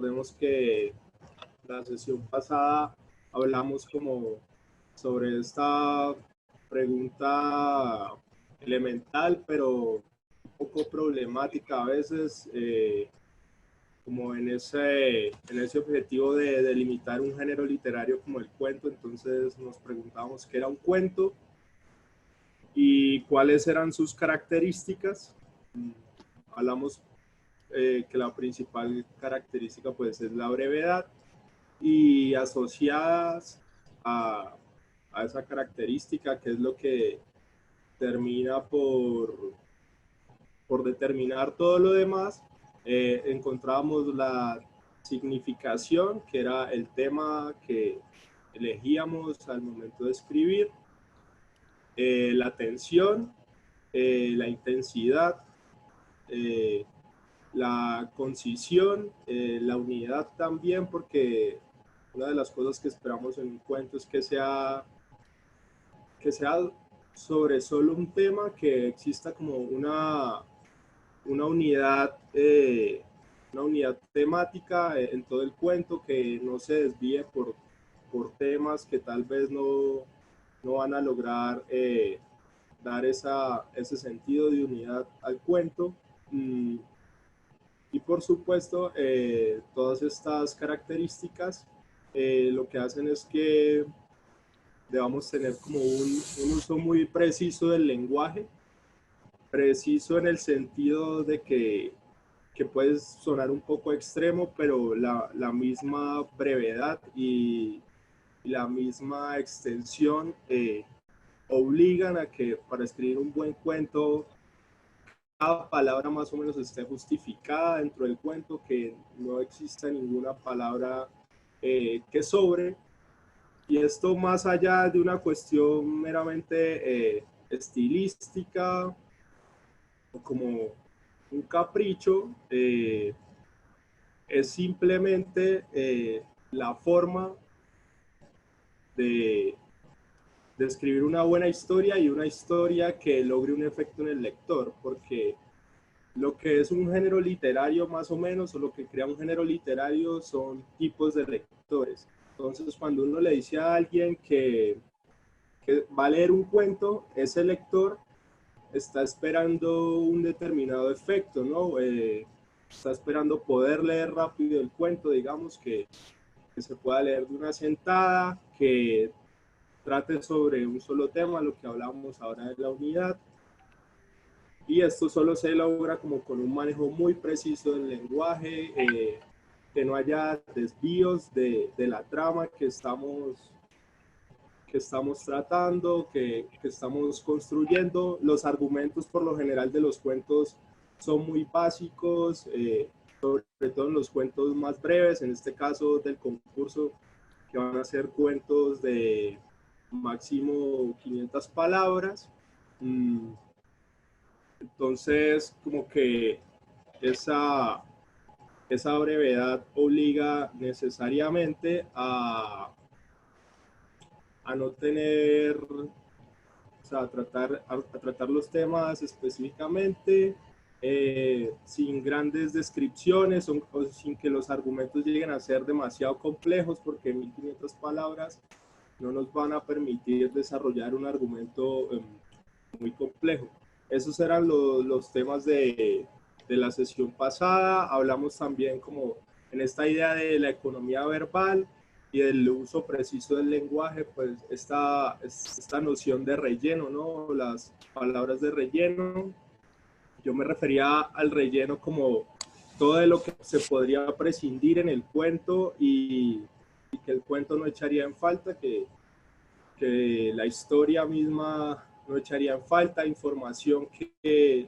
recordemos que la sesión pasada hablamos como sobre esta pregunta elemental, pero un poco problemática a veces, como en ese objetivo de delimitar un género literario como el cuento. Entonces nos preguntábamos qué era un cuento y cuáles eran sus características. Hablamos que la principal característica pues es la brevedad, y asociadas a esa característica, que es lo que termina por determinar todo lo demás, encontramos la significación, que era el tema que elegíamos al momento de escribir, la tensión, la intensidad, la concisión, la unidad también, porque una de las cosas que esperamos en un cuento es que sea sobre solo un tema, que exista como una unidad, una unidad temática en todo el cuento, que no se desvíe por temas que tal vez no van a lograr dar ese sentido de unidad al cuento. Y por supuesto, todas estas características lo que hacen es que debamos tener como un uso muy preciso del lenguaje, preciso en el sentido de que puede sonar un poco extremo, pero la misma brevedad y la misma extensión obligan a que para escribir un buen cuento, cada palabra más o menos esté justificada dentro del cuento, que no exista ninguna palabra que sobre. Y esto, más allá de una cuestión meramente estilística o como un capricho, es simplemente la forma de escribir una buena historia, y una historia que logre un efecto en el lector, porque lo que es un género literario más o menos, o lo que crea un género literario, son tipos de lectores. Entonces, cuando uno le dice a alguien que va a leer un cuento, ese lector está esperando un determinado efecto, ¿no? Está esperando poder leer rápido el cuento, digamos, que se pueda leer de una sentada, que trate sobre un solo tema, lo que hablábamos ahora de la unidad. Y esto solo se logra como con un manejo muy preciso del lenguaje, que no haya desvíos de la trama que estamos tratando, que estamos construyendo. Los argumentos por lo general de los cuentos son muy básicos, sobre todo en los cuentos más breves, en este caso del concurso, que van a ser cuentos de máximo 500 palabras. Entonces, como que esa brevedad obliga necesariamente a no tener, o sea, a tratar los temas específicamente, sin grandes descripciones, o sin que los argumentos lleguen a ser demasiado complejos, porque 1500 palabras no nos van a permitir desarrollar un argumento muy complejo. Esos eran los temas de la sesión pasada. Hablamos también como en esta idea de la economía verbal y del uso preciso del lenguaje, pues esta noción de relleno, ¿no? Las palabras de relleno. Yo me refería al relleno como todo de lo que se podría prescindir en el cuento, y que el cuento no echaría en falta, que la historia misma no echaría en falta, información que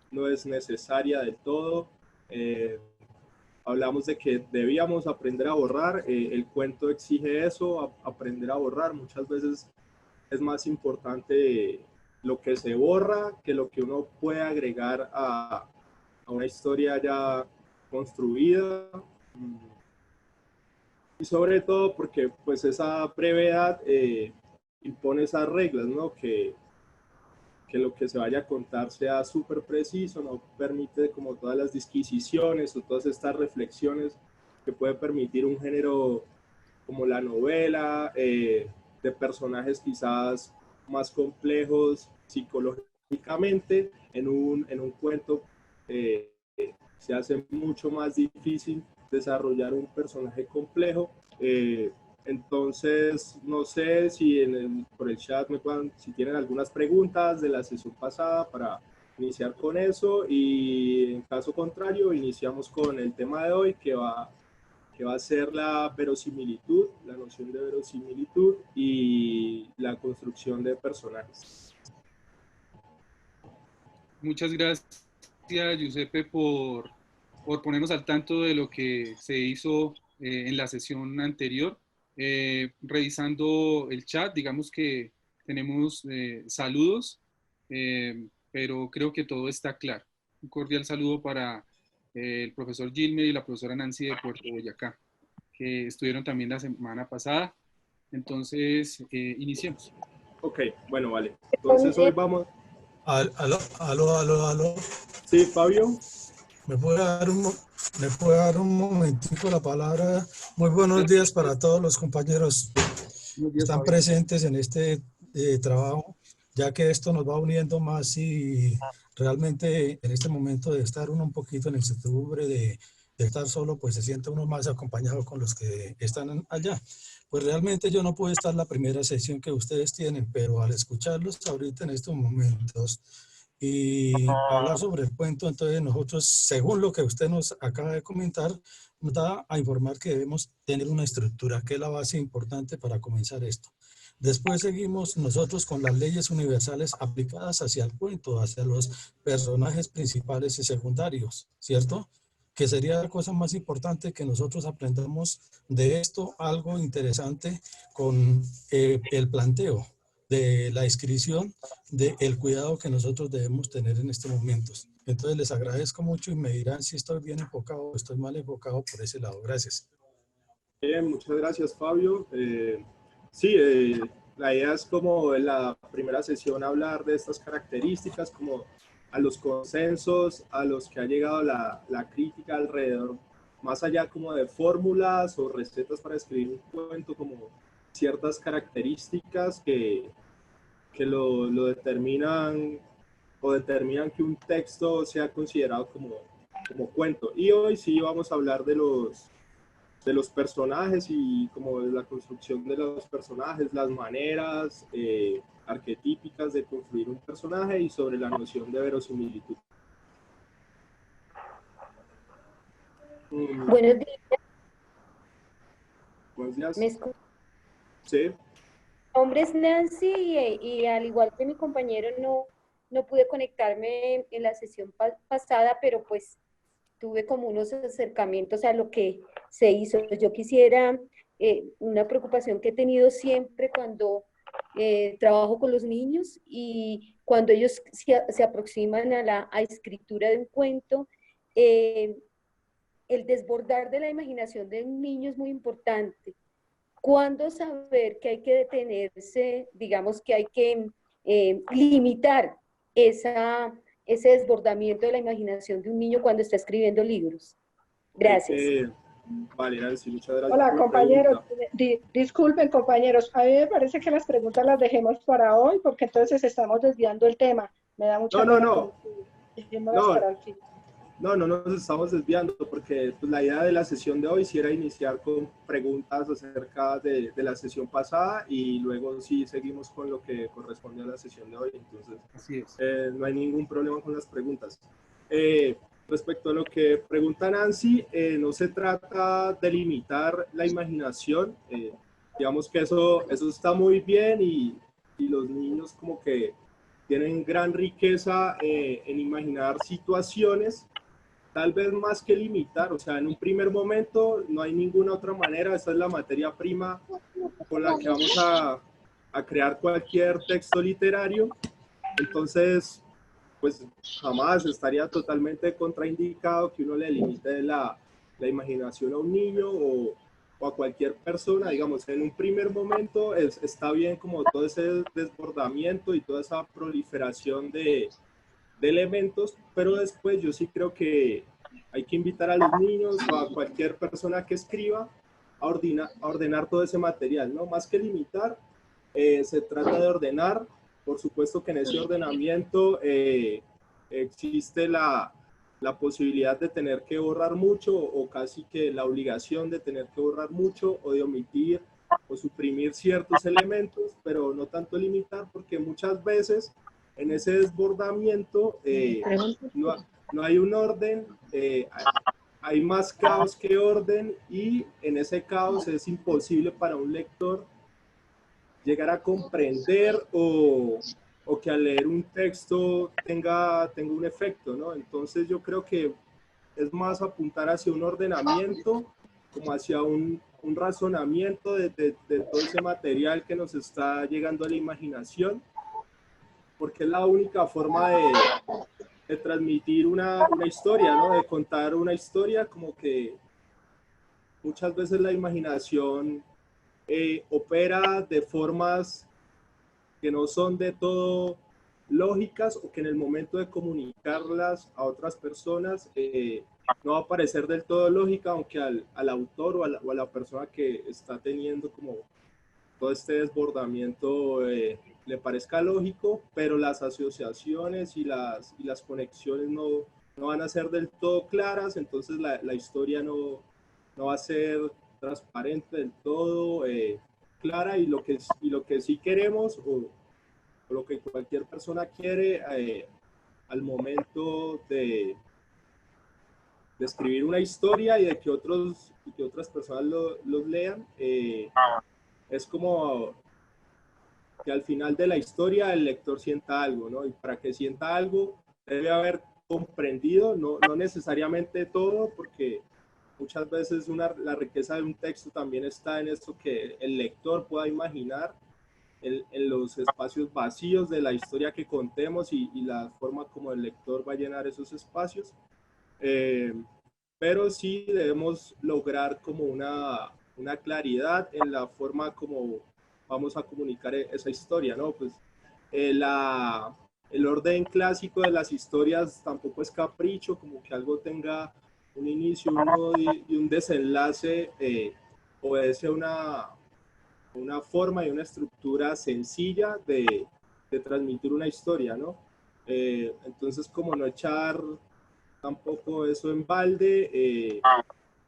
no es necesaria del todo. Hablamos de que debíamos aprender a borrar, el cuento exige eso, aprender a borrar. Muchas veces es más importante lo que se borra que lo que uno puede agregar a una historia ya construida. Y sobre todo porque pues esa brevedad impone esas reglas, ¿no? Que lo que se vaya a contar sea súper preciso, no permite como todas las disquisiciones o todas estas reflexiones que puede permitir un género como la novela, de personajes quizás más complejos psicológicamente. En un cuento se hace mucho más difícil desarrollar un personaje complejo. Entonces, no sé si por el chat si tienen algunas preguntas de la sesión pasada para iniciar con eso, y en caso contrario, iniciamos con el tema de hoy, que va a ser la verosimilitud, la noción de verosimilitud y la construcción de personajes. Muchas gracias, Giuseppe, por ponernos al tanto de lo que se hizo en la sesión anterior. Revisando el chat, digamos que tenemos saludos, pero creo que todo está claro. Un cordial saludo para el profesor Gilmer y la profesora Nancy de Puerto Boyacá, que estuvieron también la semana pasada. Entonces, iniciemos. Ok, bueno, vale. Entonces hoy vamos... Aló. Sí, Fabio. ¿Me puede dar un momentico la palabra? Muy buenos días para todos los compañeros que están presentes en este trabajo, ya que esto nos va uniendo más y realmente en este momento de estar uno un poquito en incertidumbre de estar solo, pues se siente uno más acompañado con los que están allá. Pues realmente yo no pude estar la primera sesión que ustedes tienen, pero al escucharlos ahorita en estos momentos y hablar sobre el cuento, entonces nosotros, según lo que usted nos acaba de comentar, nos da a informar que debemos tener una estructura, que es la base importante para comenzar esto. Después seguimos nosotros con las leyes universales aplicadas hacia el cuento, hacia los personajes principales y secundarios, ¿cierto? Que sería la cosa más importante, que nosotros aprendamos de esto algo interesante con el planteo de la inscripción, del cuidado que nosotros debemos tener en estos momentos. Entonces les agradezco mucho y me dirán si estoy bien enfocado o estoy mal enfocado por ese lado. Gracias. Bien, muchas gracias, Fabio. Sí, la idea es, como en la primera sesión, hablar de estas características, como a los consensos a los que ha llegado la crítica alrededor, más allá como de fórmulas o recetas para escribir un cuento, como ciertas características que lo determinan, o determinan que un texto sea considerado como cuento. Y hoy sí vamos a hablar de los personajes y como de la construcción de los personajes, las maneras arquetípicas de construir un personaje, y sobre la noción de verosimilitud. Buenos días. Buenos días. ¿Me escuchas? Sí. Mi nombre es Nancy y al igual que mi compañero no pude conectarme en la sesión pasada, pero pues tuve como unos acercamientos a lo que se hizo. Yo quisiera, una preocupación que he tenido siempre cuando trabajo con los niños y cuando ellos se aproximan a la escritura de un cuento, el desbordar de la imaginación de un niño es muy importante. ¿Cuándo saber que hay que detenerse, digamos que hay que limitar ese desbordamiento de la imaginación de un niño cuando está escribiendo libros? Gracias. Vale, Nancy, muchas gracias. Hola, compañeros. Disculpen, compañeros. A mí me parece que las preguntas las dejemos para hoy, porque entonces estamos desviando el tema. Me da mucha pena. Para el fin. No nos estamos desviando, porque pues, la idea de la sesión de hoy sí era iniciar con preguntas acerca de la sesión pasada, y luego sí seguimos con lo que corresponde a la sesión de hoy. Entonces, así es. No hay ningún problema con las preguntas. Respecto a lo que pregunta Nancy, no se trata de limitar la imaginación. Digamos que eso está muy bien, y los niños como que tienen gran riqueza en imaginar situaciones, tal vez más que limitar. O sea, en un primer momento no hay ninguna otra manera. Esa es la materia prima con la que vamos a crear cualquier texto literario. Entonces, pues jamás estaría totalmente contraindicado que uno le limite la imaginación a un niño o a cualquier persona. Digamos, en un primer momento está bien como todo ese desbordamiento y toda esa proliferación de elementos, pero después yo sí creo que hay que invitar a los niños o a cualquier persona que escriba a ordenar todo ese material, ¿no? Más que limitar, se trata de ordenar. Por supuesto que en ese ordenamiento existe la posibilidad de tener que borrar mucho o casi que la obligación de tener que borrar mucho o de omitir o suprimir ciertos elementos, pero no tanto limitar, porque muchas veces en ese desbordamiento no hay un orden, hay más caos que orden, y en ese caos es imposible para un lector llegar a comprender o que al leer un texto tenga un efecto, ¿no? Entonces yo creo que es más apuntar hacia un ordenamiento, como hacia un razonamiento de todo ese material que nos está llegando a la imaginación, porque es la única forma de transmitir una historia, ¿no? De contar una historia, como que muchas veces la imaginación opera de formas que no son de todo lógicas, o que en el momento de comunicarlas a otras personas no va a parecer del todo lógica, aunque al autor o a la persona que está teniendo como todo este desbordamiento le parezca lógico, pero las asociaciones y las conexiones no van a ser del todo claras, entonces la historia no va a ser transparente del todo, clara, y lo que sí queremos, o lo que cualquier persona quiere al momento de escribir una historia y de que otras personas los lean, es como que al final de la historia el lector sienta algo, ¿no? Y para que sienta algo debe haber comprendido, no necesariamente todo, porque muchas veces la riqueza de un texto también está en esto, que el lector pueda imaginar en los espacios vacíos de la historia que contemos y la forma como el lector va a llenar esos espacios. Pero sí debemos lograr como una claridad en la forma como vamos a comunicar esa historia, ¿no? Pues el orden clásico de las historias tampoco es capricho, como que algo tenga un inicio, un nudo y un desenlace, obedece una forma y una estructura sencilla de transmitir una historia, ¿no? Entonces, como no echar tampoco eso en balde,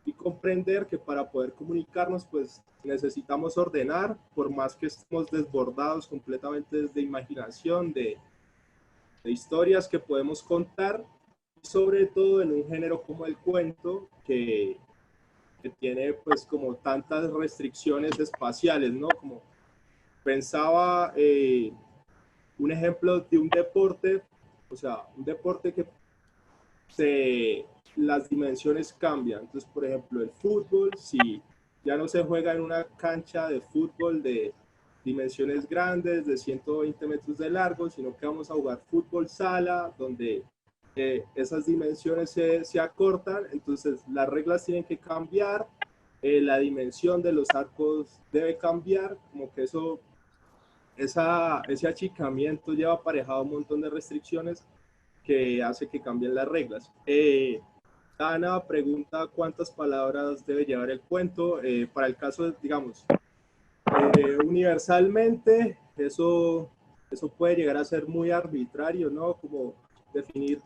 y comprender que para poder comunicarnos, pues necesitamos ordenar, por más que estemos desbordados completamente de imaginación, de historias que podemos contar, sobre todo en un género como el cuento, que tiene pues como tantas restricciones espaciales, ¿no? Como pensaba un ejemplo de un deporte, o sea, un deporte que las dimensiones cambian. Entonces, por ejemplo, el fútbol, si ya no se juega en una cancha de fútbol de dimensiones grandes, de 120 metros de largo, sino que vamos a jugar fútbol sala, donde esas dimensiones se acortan, entonces las reglas tienen que cambiar, la dimensión de los arcos debe cambiar, como que ese achicamiento lleva aparejado un montón de restricciones que hace que cambien las reglas. Ana pregunta cuántas palabras debe llevar el cuento. Para el caso, digamos, universalmente, eso puede llegar a ser muy arbitrario, ¿no? Como definir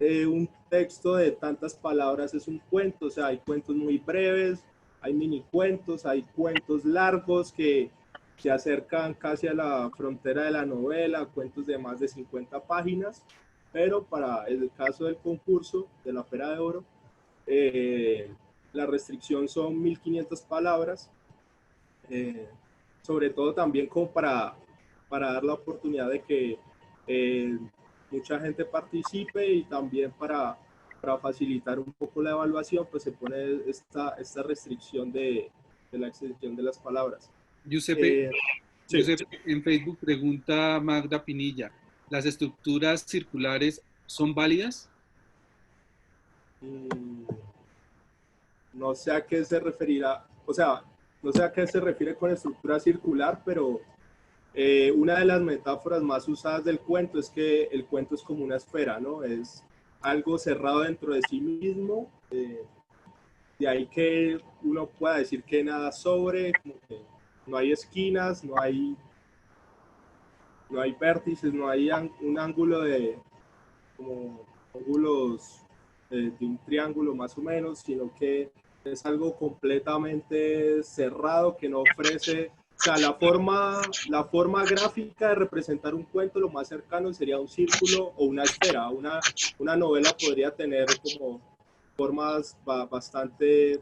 un texto de tantas palabras es un cuento. O sea, hay cuentos muy breves, hay mini cuentos, hay cuentos largos que se acercan casi a la frontera de la novela, cuentos de más de 50 páginas, pero para el caso del concurso de la Pera de Oro, la restricción son 1500 palabras, sobre todo también como para dar la oportunidad de que mucha gente participe, y también para facilitar un poco la evaluación, pues se pone esta restricción de la extensión de las palabras. Giuseppe, en Facebook pregunta Magda Pinilla, ¿las estructuras circulares son válidas? No sé a qué se referirá, o sea, no sé a qué se refiere con estructura circular, pero una de las metáforas más usadas del cuento es que el cuento es como una esfera, ¿no? Es algo cerrado dentro de sí mismo, de ahí que uno pueda decir que nada sobre, como que no hay esquinas, no hay vértices, no hay un ángulo de, como ángulos de un triángulo más o menos, sino que es algo completamente cerrado que no ofrece, o sea, la forma gráfica de representar un cuento lo más cercano sería un círculo o una esfera. Una novela podría tener como formas bastante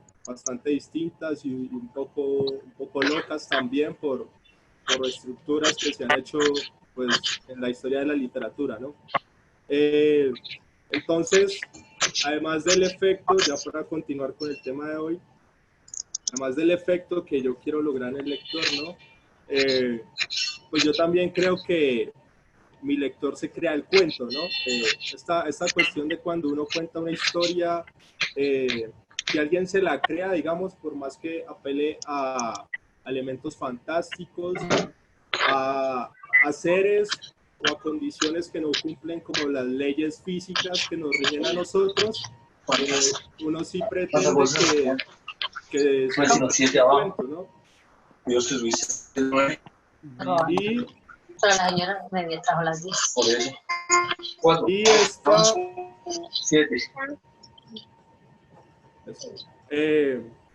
distintas y un poco locas también por estructuras que se han hecho pues en la historia de la literatura, ¿no? Entonces, además del efecto, ya para continuar con el tema de hoy, además del efecto que yo quiero lograr en el lector, ¿no? Pues yo también creo que mi lector se crea el cuento, ¿no? Esta cuestión de cuando uno cuenta una historia, que alguien se la crea, digamos, por más que apele a elementos fantásticos, a seres o a condiciones que no cumplen como las leyes físicas que nos rigen a nosotros, uno sí pretende que sea un cuento, ¿no? Y la señora me trajo las 10. Por eso. Y esta... 7.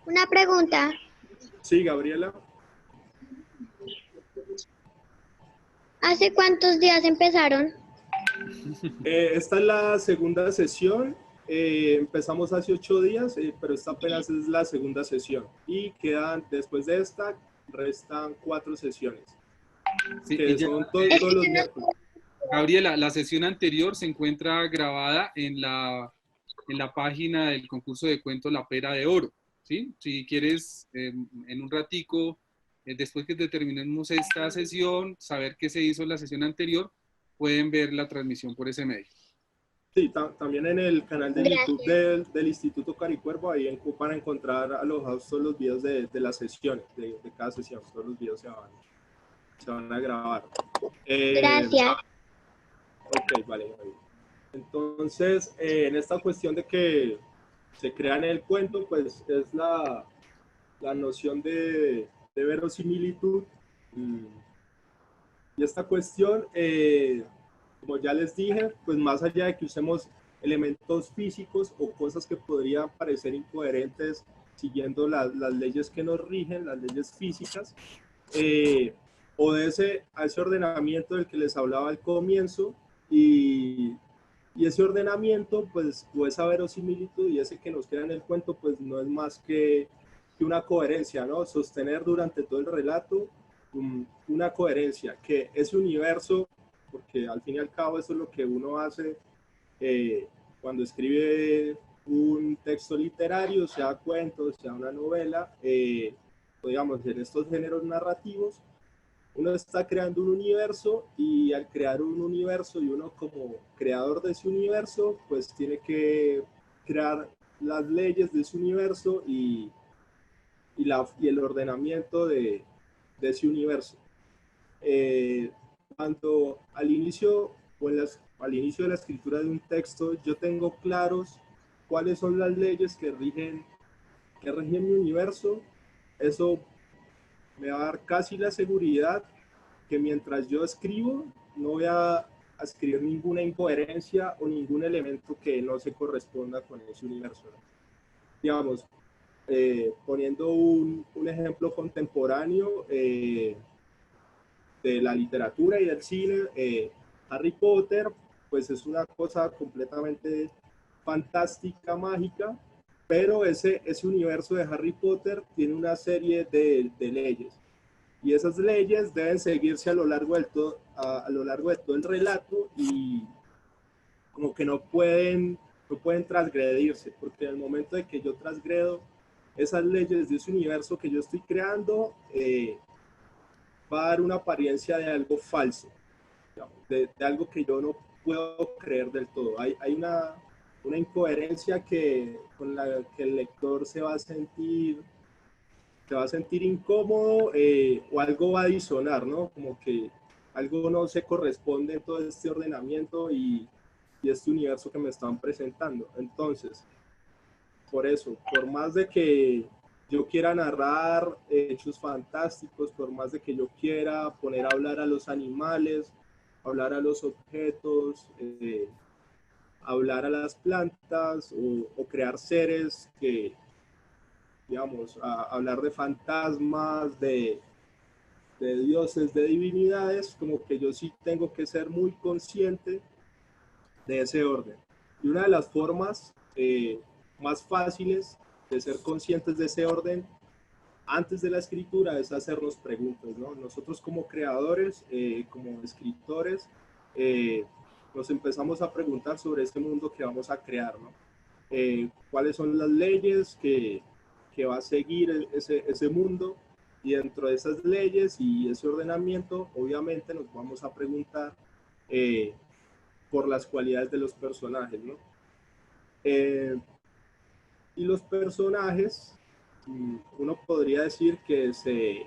Una pregunta. Sí, Gabriela. ¿Hace cuántos días empezaron? Esta es la segunda sesión. Empezamos hace 8 días, pero esta apenas es la segunda sesión. Y quedan, después de esta, restan 4 sesiones. Sí, que son todos los miércoles. Gabriela, la sesión anterior se encuentra grabada en la página del concurso de cuentos La Pera de Oro, ¿sí? Si quieres, en un ratico, después que terminemos esta sesión, saber qué se hizo en la sesión anterior, pueden ver la transmisión por ese medio. Sí, también en el canal de YouTube del Instituto Caricuervo, ahí van a encontrar alojados todos los videos de las sesiones, de cada sesión. Todos los videos se van a grabar. Gracias. Ok, vale. Entonces, en esta cuestión de que se crean el cuento, pues es la noción de verosimilitud. Y esta cuestión, como ya les dije, pues más allá de que usemos elementos físicos o cosas que podrían parecer incoherentes siguiendo las leyes que nos rigen, las leyes físicas, o de ese ordenamiento del que les hablaba al comienzo, y ese ordenamiento, pues, o esa verosimilitud y ese que nos queda en el cuento, pues no es más que una coherencia, ¿no? Sostener durante todo el relato una coherencia, que ese universo, porque al fin y al cabo eso es lo que uno hace cuando escribe un texto literario, sea cuento, sea una novela, o digamos en estos géneros narrativos, uno está creando un universo, y al crear un universo y uno como creador de ese universo, pues tiene que crear las leyes de ese universo y el ordenamiento de ese universo. Tanto al inicio al inicio de la escritura de un texto, yo tengo claros cuáles son las leyes que rigen mi universo. Eso me va a dar casi la seguridad que mientras yo escribo no voy a escribir ninguna incoherencia o ningún elemento que no se corresponda con ese universo. Digamos, poniendo un ejemplo contemporáneo de la literatura y del cine, Harry Potter, pues es una cosa completamente fantástica, mágica, pero ese universo de Harry Potter tiene una serie de leyes, y esas leyes deben seguirse a lo largo de todo el relato, y como que no pueden transgredirse, porque en el momento de que yo transgredo esas leyes de ese universo que yo estoy creando, va a dar una apariencia de algo falso, de algo que yo no puedo creer del todo. Hay una incoherencia con la que el lector se va a sentir incómodo, o algo va a disonar, ¿no? Como que algo no se corresponde en todo este ordenamiento, y este universo que me están presentando. Entonces, por eso, por más de que yo quiera narrar hechos fantásticos, por más de que yo quiera poner a hablar a los animales, hablar a los objetos, hablar a las plantas o crear seres que, digamos, hablar de fantasmas, de dioses, de divinidades, como que yo sí tengo que ser muy consciente de ese orden. Y una de las formas más fáciles de ser conscientes de ese orden antes de la escritura es hacernos preguntas, ¿no? Nosotros como creadores, como escritores, nos empezamos a preguntar sobre este mundo que vamos a crear, ¿no? ¿Cuáles son las leyes que va a seguir ese mundo? Y dentro de esas leyes y ese ordenamiento, obviamente nos vamos a preguntar por las cualidades de los personajes, ¿no? Y los personajes, uno podría decir que se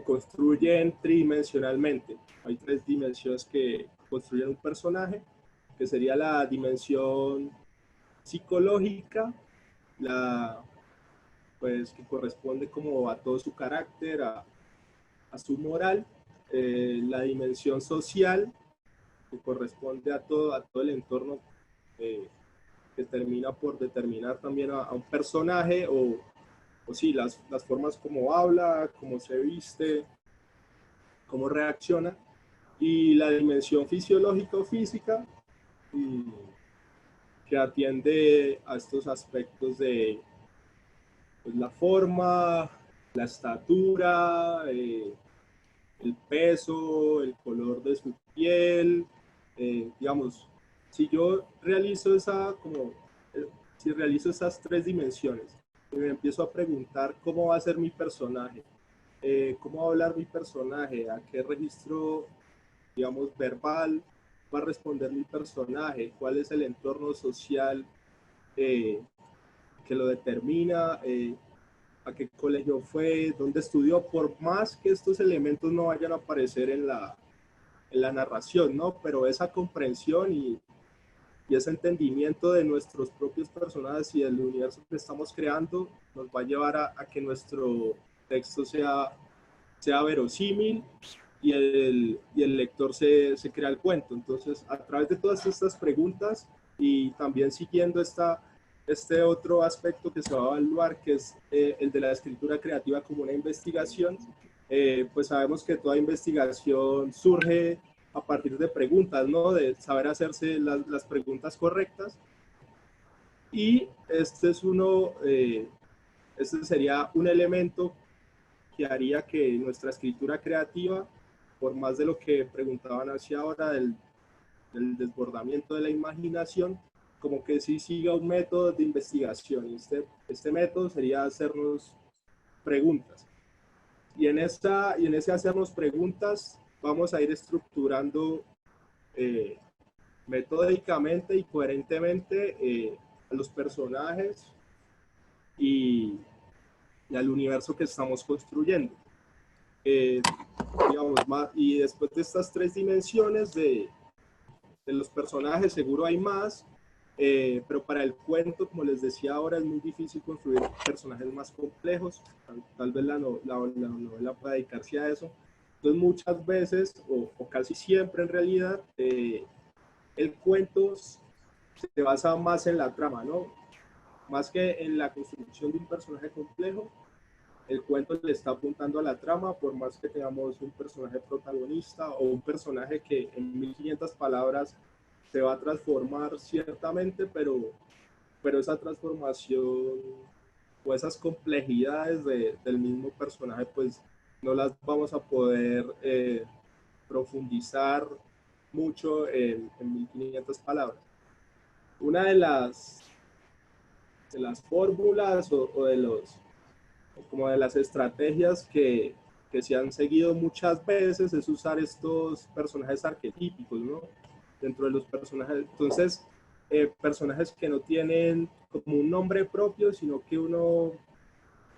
construyen tridimensionalmente. Hay 3 dimensiones que construyen un personaje, que sería la dimensión psicológica, pues que corresponde como a todo su carácter, a su moral, la dimensión social, que corresponde a todo el entorno que termina por determinar también a un personaje, o sí, las formas como habla, cómo se viste, cómo reacciona, y la dimensión fisiológica o física, que atiende a estos aspectos de pues, la forma, la estatura, el peso, el color de su piel, digamos, si yo realizo si realizo esas 3 dimensiones y me empiezo a preguntar cómo va a ser mi personaje, cómo va a hablar mi personaje, a qué registro, digamos, verbal va a responder mi personaje, cuál es el entorno social que lo determina, a qué colegio fue, dónde estudió, por más que estos elementos no vayan a aparecer en la narración, ¿no? Pero esa comprensión y ese entendimiento de nuestros propios personajes y del universo que estamos creando nos va a llevar a que nuestro texto sea verosímil y el lector se crea el cuento. Entonces, a través de todas estas preguntas y también siguiendo este otro aspecto que se va a evaluar, que es el de la escritura creativa como una investigación, pues sabemos que toda investigación surge a partir de preguntas, ¿no? De saber hacerse las preguntas correctas. Y este sería un elemento que haría que nuestra escritura creativa, por más de lo que preguntaban hacia ahora del desbordamiento de la imaginación, como que sí siga un método de investigación. Y este método sería hacernos preguntas. Y en ese hacernos preguntas vamos a ir estructurando metódicamente y coherentemente a los personajes y al universo que estamos construyendo. Digamos, y después de estas 3 dimensiones de los personajes, seguro hay más, pero para el cuento, como les decía ahora, es muy difícil construir personajes más complejos. Tal vez la novela pueda dedicarse a eso. Entonces, muchas veces, o casi siempre en realidad, el cuento se basa más en la trama, ¿no? Más que en la construcción de un personaje complejo, el cuento le está apuntando a la trama, por más que tengamos un personaje protagonista o un personaje que en 1500 palabras se va a transformar ciertamente, pero esa transformación o esas complejidades del mismo personaje, pues no las vamos a poder profundizar mucho en 1500 palabras. Una de las fórmulas o de las estrategias que se han seguido muchas veces es usar estos personajes arquetípicos, ¿no? Dentro de los personajes. Entonces, personajes que no tienen como un nombre propio, sino que uno,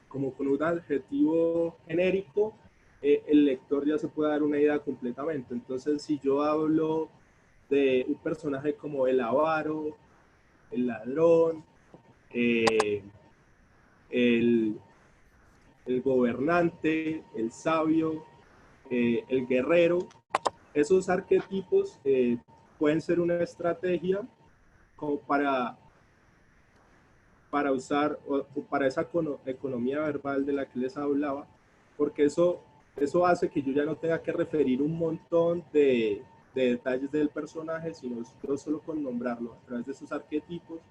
como con un adjetivo genérico, el lector ya se puede dar una idea completamente. Entonces, si yo hablo de un personaje como el avaro, el ladrón, el gobernante, el sabio, el guerrero. Esos arquetipos pueden ser una estrategia como para usar o para esa economía verbal de la que les hablaba, porque eso hace que yo ya no tenga que referir un montón de detalles del personaje, sino yo solo con nombrarlo a través de esos arquetipos,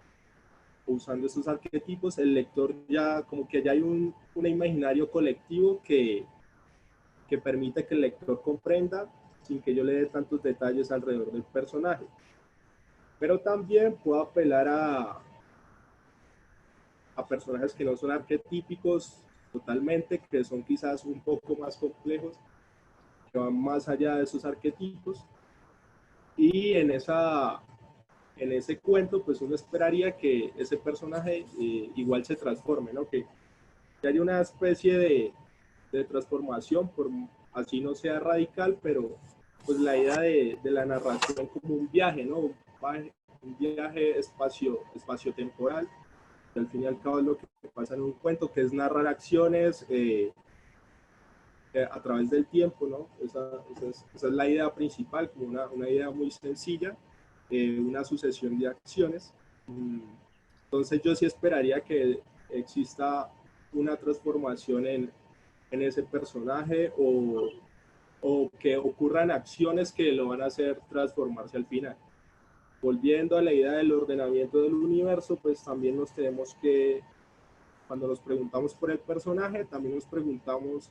usando esos arquetipos, el lector ya como que ya hay un imaginario colectivo que permite que el lector comprenda sin que yo le dé tantos detalles alrededor del personaje. Pero también puedo apelar a personajes que no son arquetípicos totalmente, que son quizás un poco más complejos, que van más allá de esos arquetipos. Y en ese cuento, pues uno esperaría que ese personaje igual se transforme, ¿no? Que haya una especie de transformación, por así no sea radical, pero pues la idea de la narración como un viaje, ¿no? Un viaje espacio-temporal, que al fin y al cabo es lo que pasa en un cuento, que es narrar acciones a través del tiempo, ¿no? Esa es la idea principal, como una idea muy sencilla, una sucesión de acciones. Entonces yo sí esperaría que exista una transformación en ese personaje o que ocurran acciones que lo van a hacer transformarse al final. Volviendo a la idea del ordenamiento del universo, pues también nos tenemos que, cuando nos preguntamos por el personaje, también nos preguntamos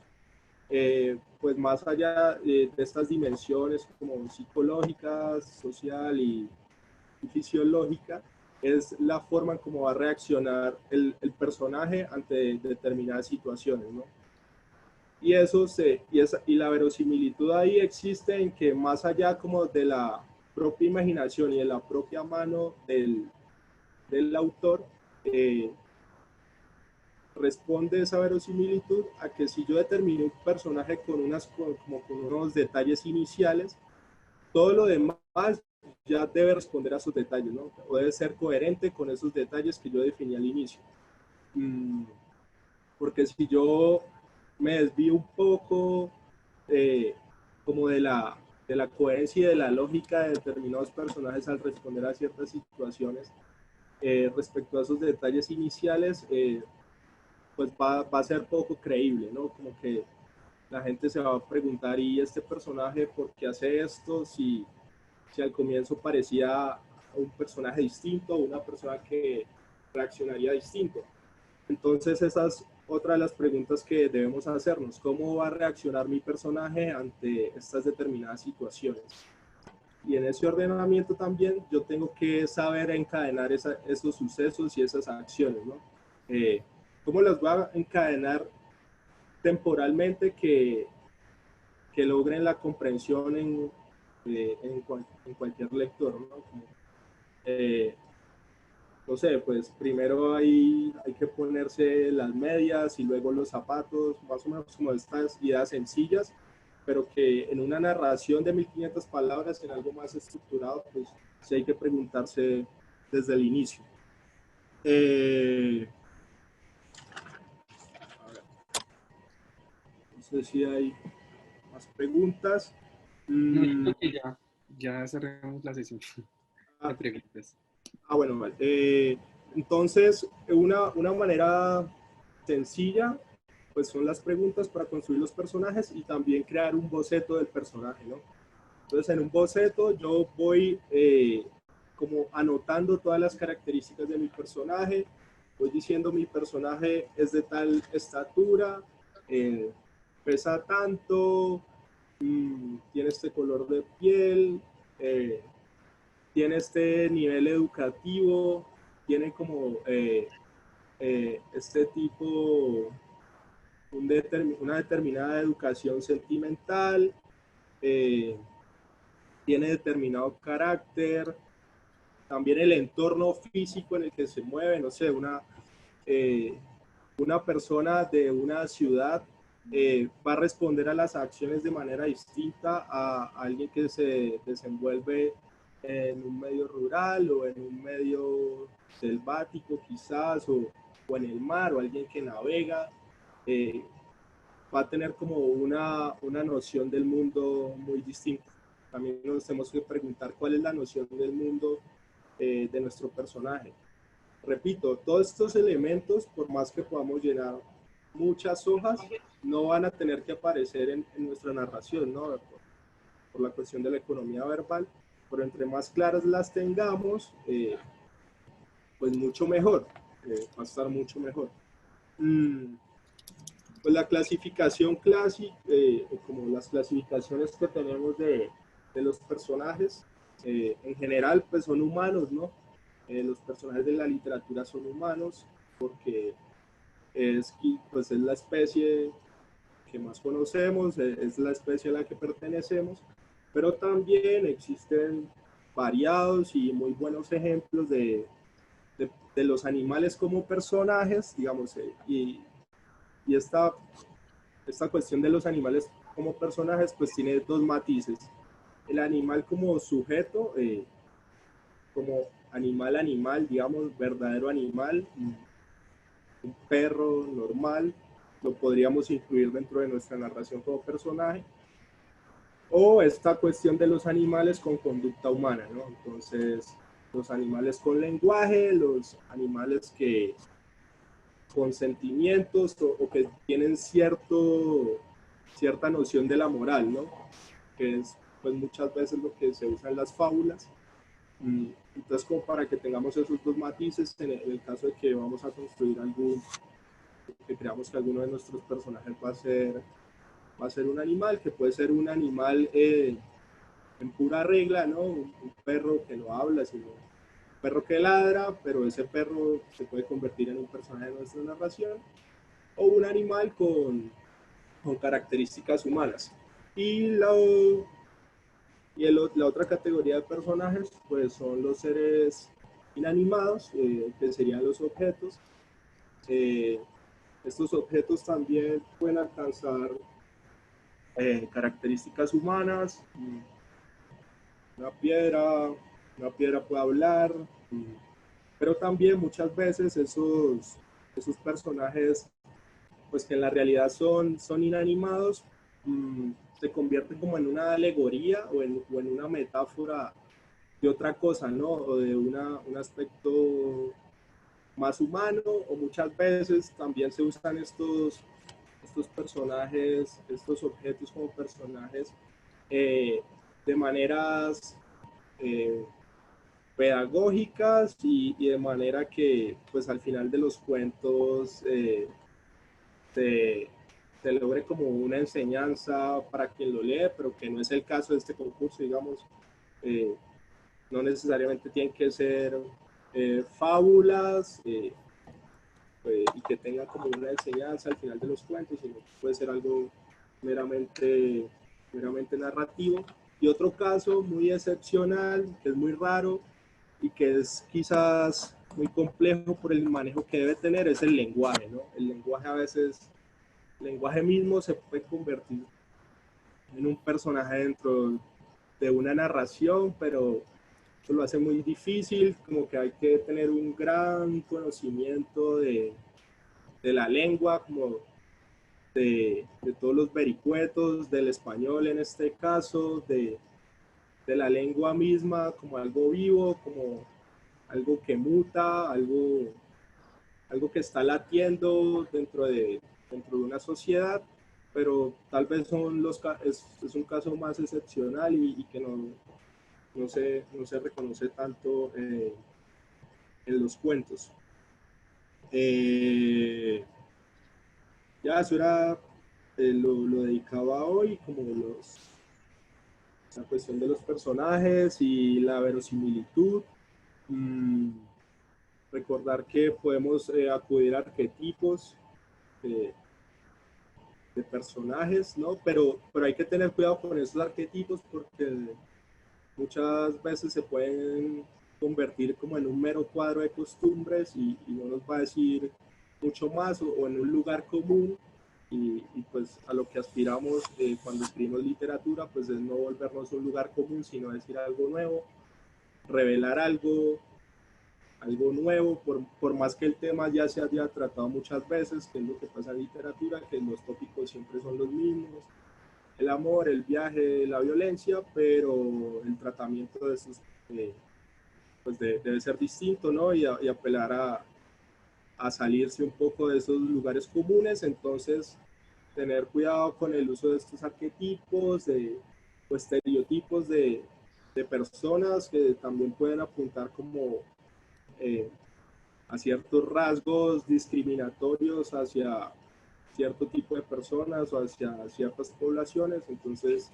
pues más allá de estas dimensiones como psicológicas, social y fisiológica, es la forma en cómo va a reaccionar el personaje ante determinadas situaciones, ¿no? Y la verosimilitud ahí existe en que más allá como de la propia imaginación y de la propia mano del autor, responde esa verosimilitud a que si yo determino un personaje con unos detalles iniciales, todo lo demás ya debe responder a esos detalles, ¿no? O debe ser coherente con esos detalles que yo definí al inicio. Porque si yo me desvío un poco como de la coherencia y de la lógica de determinados personajes al responder a ciertas situaciones respecto a esos detalles iniciales, pues va a ser poco creíble, ¿no? Como que la gente se va a preguntar, ¿y este personaje por qué hace esto? Si al comienzo parecía un personaje distinto, una persona que reaccionaría distinto. Entonces esa es otra de las preguntas que debemos hacernos. ¿Cómo va a reaccionar mi personaje ante estas determinadas situaciones? Y en ese ordenamiento también yo tengo que saber encadenar esos sucesos y esas acciones, ¿no? ¿Cómo las va a encadenar temporalmente que logren la comprensión en cualquier lector, ¿no? Como, no sé, pues primero hay que ponerse las medias y luego los zapatos, más o menos como estas ideas sencillas, pero que en una narración de 1500 palabras, en algo más estructurado, pues sí hay que preguntarse desde el inicio. No sé si hay más preguntas. No, yo creo que ya cerramos la sesión de preguntas. Bueno, vale. Entonces, una manera sencilla, pues son las preguntas para construir los personajes y también crear un boceto del personaje, ¿no? Entonces, en un boceto yo voy como anotando todas las características de mi personaje, voy diciendo mi personaje es de tal estatura, pesa tanto, tiene este color de piel, tiene este nivel educativo, tiene como este tipo, una determinada educación sentimental, tiene determinado carácter, también el entorno físico en el que se mueve, no sé, una persona de una ciudad va a responder a las acciones de manera distinta a alguien que se desenvuelve en un medio rural o en un medio selvático quizás, o en el mar, o alguien que navega, va a tener como una noción del mundo muy distinta. También nos tenemos que preguntar cuál es la noción del mundo de nuestro personaje. Repito, todos estos elementos, por más que podamos llenar muchas hojas, no van a tener que aparecer en nuestra narración, ¿no? Por la cuestión de la economía verbal, pero entre más claras las tengamos, pues mucho mejor, va a estar mucho mejor. Pues la clasificación clásica, o como las clasificaciones que tenemos de los personajes, en general pues son humanos, ¿no? Los personajes de la literatura son humanos porque pues es la especie que más conocemos, es la especie a la que pertenecemos, pero también existen variados y muy buenos ejemplos de los animales como personajes, digamos, y esta cuestión de los animales como personajes pues tiene dos matices. El animal como sujeto, como animal, digamos, verdadero animal, un perro normal, lo podríamos incluir dentro de nuestra narración como personaje, o esta cuestión de los animales con conducta humana, ¿no? Entonces, los animales con lenguaje, los animales que con sentimientos o que tienen cierta noción de la moral, ¿no? Que es pues muchas veces lo que se usa en las fábulas. Entonces, como para que tengamos esos dos matices, en el caso de que vamos a construir que creamos que alguno de nuestros personajes va a ser un animal, que puede ser un animal en pura regla, ¿no? Un perro que no habla, sino un perro que ladra, pero ese perro se puede convertir en un personaje de nuestra narración, o un animal con características humanas. Y la otra categoría de personajes pues son los seres inanimados, que serían los objetos. Estos objetos también pueden alcanzar características humanas. Una piedra puede hablar, pero también muchas veces esos personajes pues que en la realidad son inanimados, se convierten como en una alegoría o en una metáfora de otra cosa, ¿no? O de un aspecto más humano, o muchas veces también se usan estos personajes, estos objetos como personajes de maneras pedagógicas y de manera que pues al final de los cuentos se logre como una enseñanza para quien lo lee, pero que no es el caso de este concurso, digamos. No necesariamente tienen que ser fábulas y que tengan como una enseñanza al final de los cuentos, sino que puede ser algo meramente narrativo. Y otro caso muy excepcional, que es muy raro y que es quizás muy complejo por el manejo que debe tener, es el lenguaje, ¿no? El lenguaje a veces, el lenguaje mismo se puede convertir en un personaje dentro de una narración, pero eso lo hace muy difícil, como que hay que tener un gran conocimiento de la lengua, como de todos los vericuetos, del español en este caso, de la lengua misma como algo vivo, como algo que muta, algo que está latiendo dentro de una sociedad, pero tal vez es un caso más excepcional y que no se reconoce tanto en los cuentos. Ya eso era, lo dedicaba hoy, como la cuestión de los personajes y la verosimilitud. Recordar que podemos acudir a arquetipos de personajes, ¿no? Pero hay que tener cuidado con esos arquetipos porque muchas veces se pueden convertir como en un mero cuadro de costumbres y no nos va a decir mucho más, o en un lugar común, y pues a lo que aspiramos cuando escribimos literatura pues es no volvernos un lugar común, sino decir algo nuevo, revelar algo nuevo, por más que el tema ya se haya tratado muchas veces, que es lo que pasa en literatura, que los tópicos siempre son los mismos, el amor, el viaje, la violencia, pero el tratamiento de esos pues debe ser distinto, ¿no? Y apelar a salirse un poco de esos lugares comunes. Entonces tener cuidado con el uso de estos arquetipos, o estereotipos de personas que también pueden apuntar como a ciertos rasgos discriminatorios hacia cierto tipo de personas o hacia ciertas poblaciones. Entonces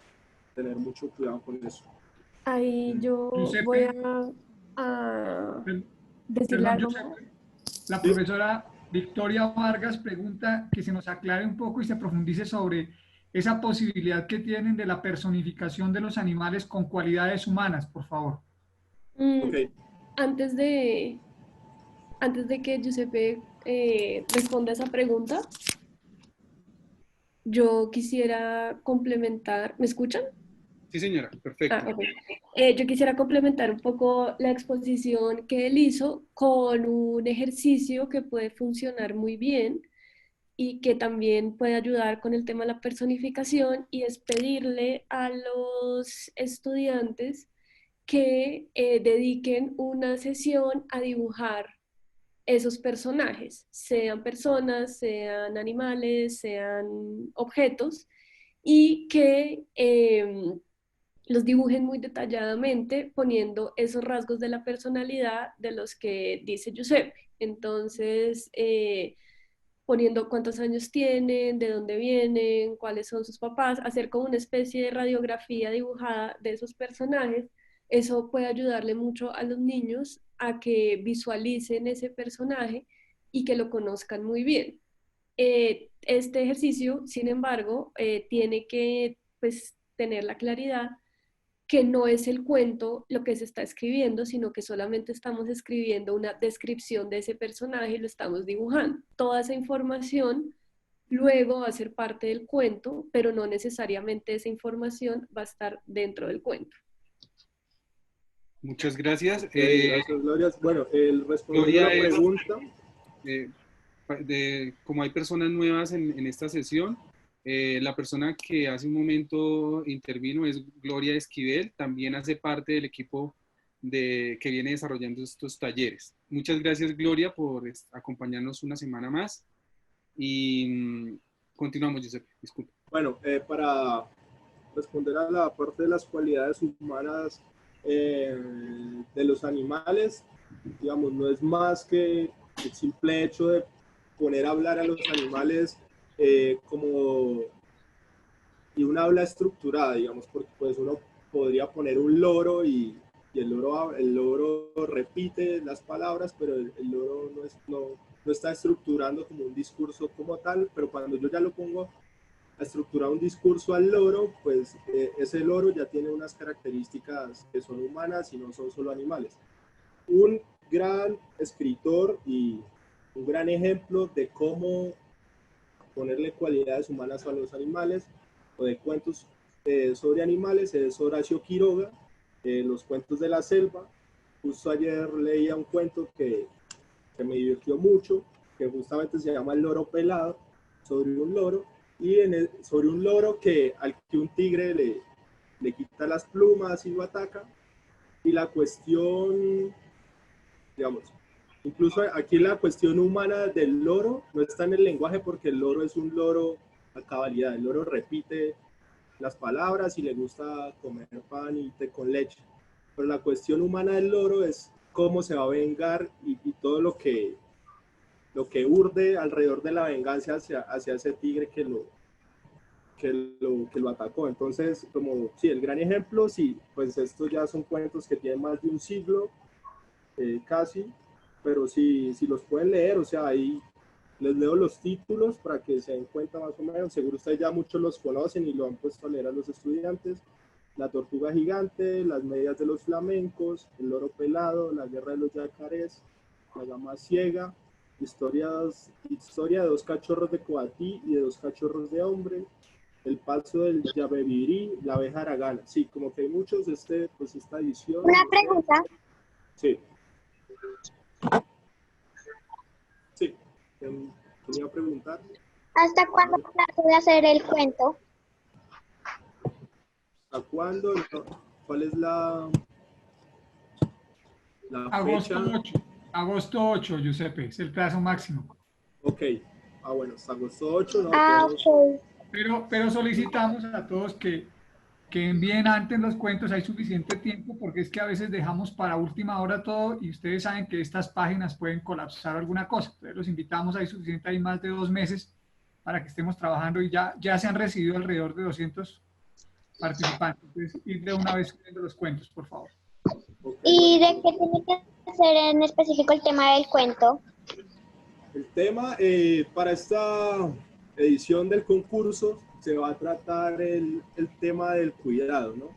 tener mucho cuidado con eso. Ahí yo voy a decirle algo. La profesora Victoria Vargas pregunta que se nos aclare un poco y se profundice sobre esa posibilidad que tienen de la personificación de los animales con cualidades humanas, por favor. Okay. Antes de que Giuseppe responda a esa pregunta, yo quisiera complementar. ¿Me escuchan? Sí, señora, perfecto. Okay. Yo quisiera complementar un poco la exposición que él hizo con un ejercicio que puede funcionar muy bien y que también puede ayudar con el tema de la personificación, y es pedirle a los estudiantes que dediquen una sesión a dibujar esos personajes, sean personas, sean animales, sean objetos, y que los dibujen muy detalladamente poniendo esos rasgos de la personalidad de los que dice Giuseppe. Entonces, poniendo cuántos años tienen, de dónde vienen, cuáles son sus papás, hacer como una especie de radiografía dibujada de esos personajes. Eso puede ayudarle mucho a los niños a que visualicen ese personaje y que lo conozcan muy bien. Este ejercicio, sin embargo, tiene que pues, tener la claridad que no es el cuento lo que se está escribiendo, sino que solamente estamos escribiendo una descripción de ese personaje y lo estamos dibujando. Toda esa información luego va a ser parte del cuento, pero no necesariamente esa información va a estar dentro del cuento. Muchas gracias. Gracias, Gloria. Bueno, respondiendo a la pregunta. Como hay personas nuevas en esta sesión, la persona que hace un momento intervino es Gloria Esquivel, también hace parte del equipo que viene desarrollando estos talleres. Muchas gracias, Gloria, por acompañarnos una semana más, y continuamos, Giuseppe, disculpe. Bueno, para responder a la parte de las cualidades humanas de los animales, digamos, no es más que el simple hecho de poner a hablar a los animales como y una habla estructurada, digamos, porque pues uno podría poner un loro y el loro repite las palabras, pero el loro no está estructurando como un discurso como tal. Pero cuando yo ya lo pongo a estructurar un discurso al loro, pues ese loro ya tiene unas características que son humanas y no son solo animales. Un gran escritor y un gran ejemplo de cómo ponerle cualidades humanas a los animales o de cuentos sobre animales es Horacio Quiroga, Los cuentos de la selva. Justo ayer leía un cuento que me divirtió mucho, que justamente se llama El loro pelado, sobre un loro, y sobre un loro al que un tigre le quita las plumas y lo ataca. Y la cuestión, digamos, incluso aquí la cuestión humana del loro no está en el lenguaje, porque el loro es un loro a cabalidad. El loro repite las palabras y le gusta comer pan y té con leche. Pero la cuestión humana del loro es cómo se va a vengar y todo lo que urde alrededor de la venganza hacia ese tigre que lo atacó. Entonces, como sí, el gran ejemplo, sí, pues estos ya son cuentos que tienen más de un siglo, casi, pero si los pueden leer, o sea, ahí les leo los títulos para que se den cuenta más o menos. Seguro ustedes ya muchos los conocen y lo han puesto a leer a los estudiantes. La tortuga gigante, Las medias de los flamencos, El loro pelado, La guerra de los yacarés, La gama ciega, historia de dos cachorros de coatí y de dos cachorros de hombre, El paso del yabebirí, La abeja aragana. Sí, como que hay muchos, pues esta edición. Una pregunta. Sí. Sí. ¿Quería preguntar? ¿Hasta cuándo plazo de hacer el cuento? ¿A cuándo? ¿Cuál es la Agosto fecha? 8. Agosto 8, Giuseppe, es el plazo máximo. Ok. Ah, bueno, hasta agosto 8, ¿no? Ok. Pero solicitamos a todos que envíen antes los cuentos, hay suficiente tiempo, porque es que a veces dejamos para última hora todo y ustedes saben que estas páginas pueden colapsar alguna cosa. Entonces los invitamos, hay suficiente, hay más de 2 meses para que estemos trabajando y ya se han recibido alrededor de 200 participantes. Entonces, ir de una vez viendo los cuentos, por favor. ¿Y de qué tiene que ser en específico el tema del cuento? El tema para esta edición del concurso se va a tratar el tema del cuidado, ¿no?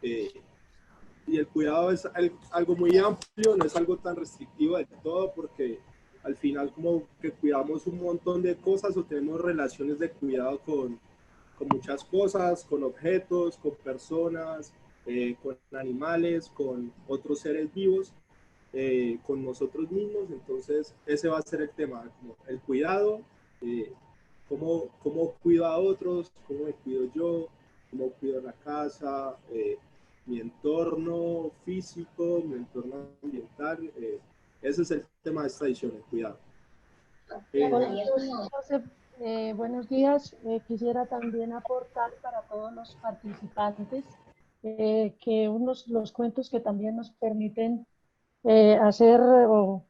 Y el cuidado es algo muy amplio, no es algo tan restrictivo del todo, porque al final como que cuidamos un montón de cosas o tenemos relaciones de cuidado con muchas cosas, con objetos, con personas, con animales, con otros seres vivos, con nosotros mismos. Entonces ese va a ser el tema, como el cuidado, cómo cuido a otros, cómo me cuido yo, cómo cuido la casa, mi entorno físico, mi entorno ambiental. Ese es el tema de esta edición, el cuidado. Buenos días. Quisiera también aportar para todos los participantes que los cuentos que también nos permiten hacer o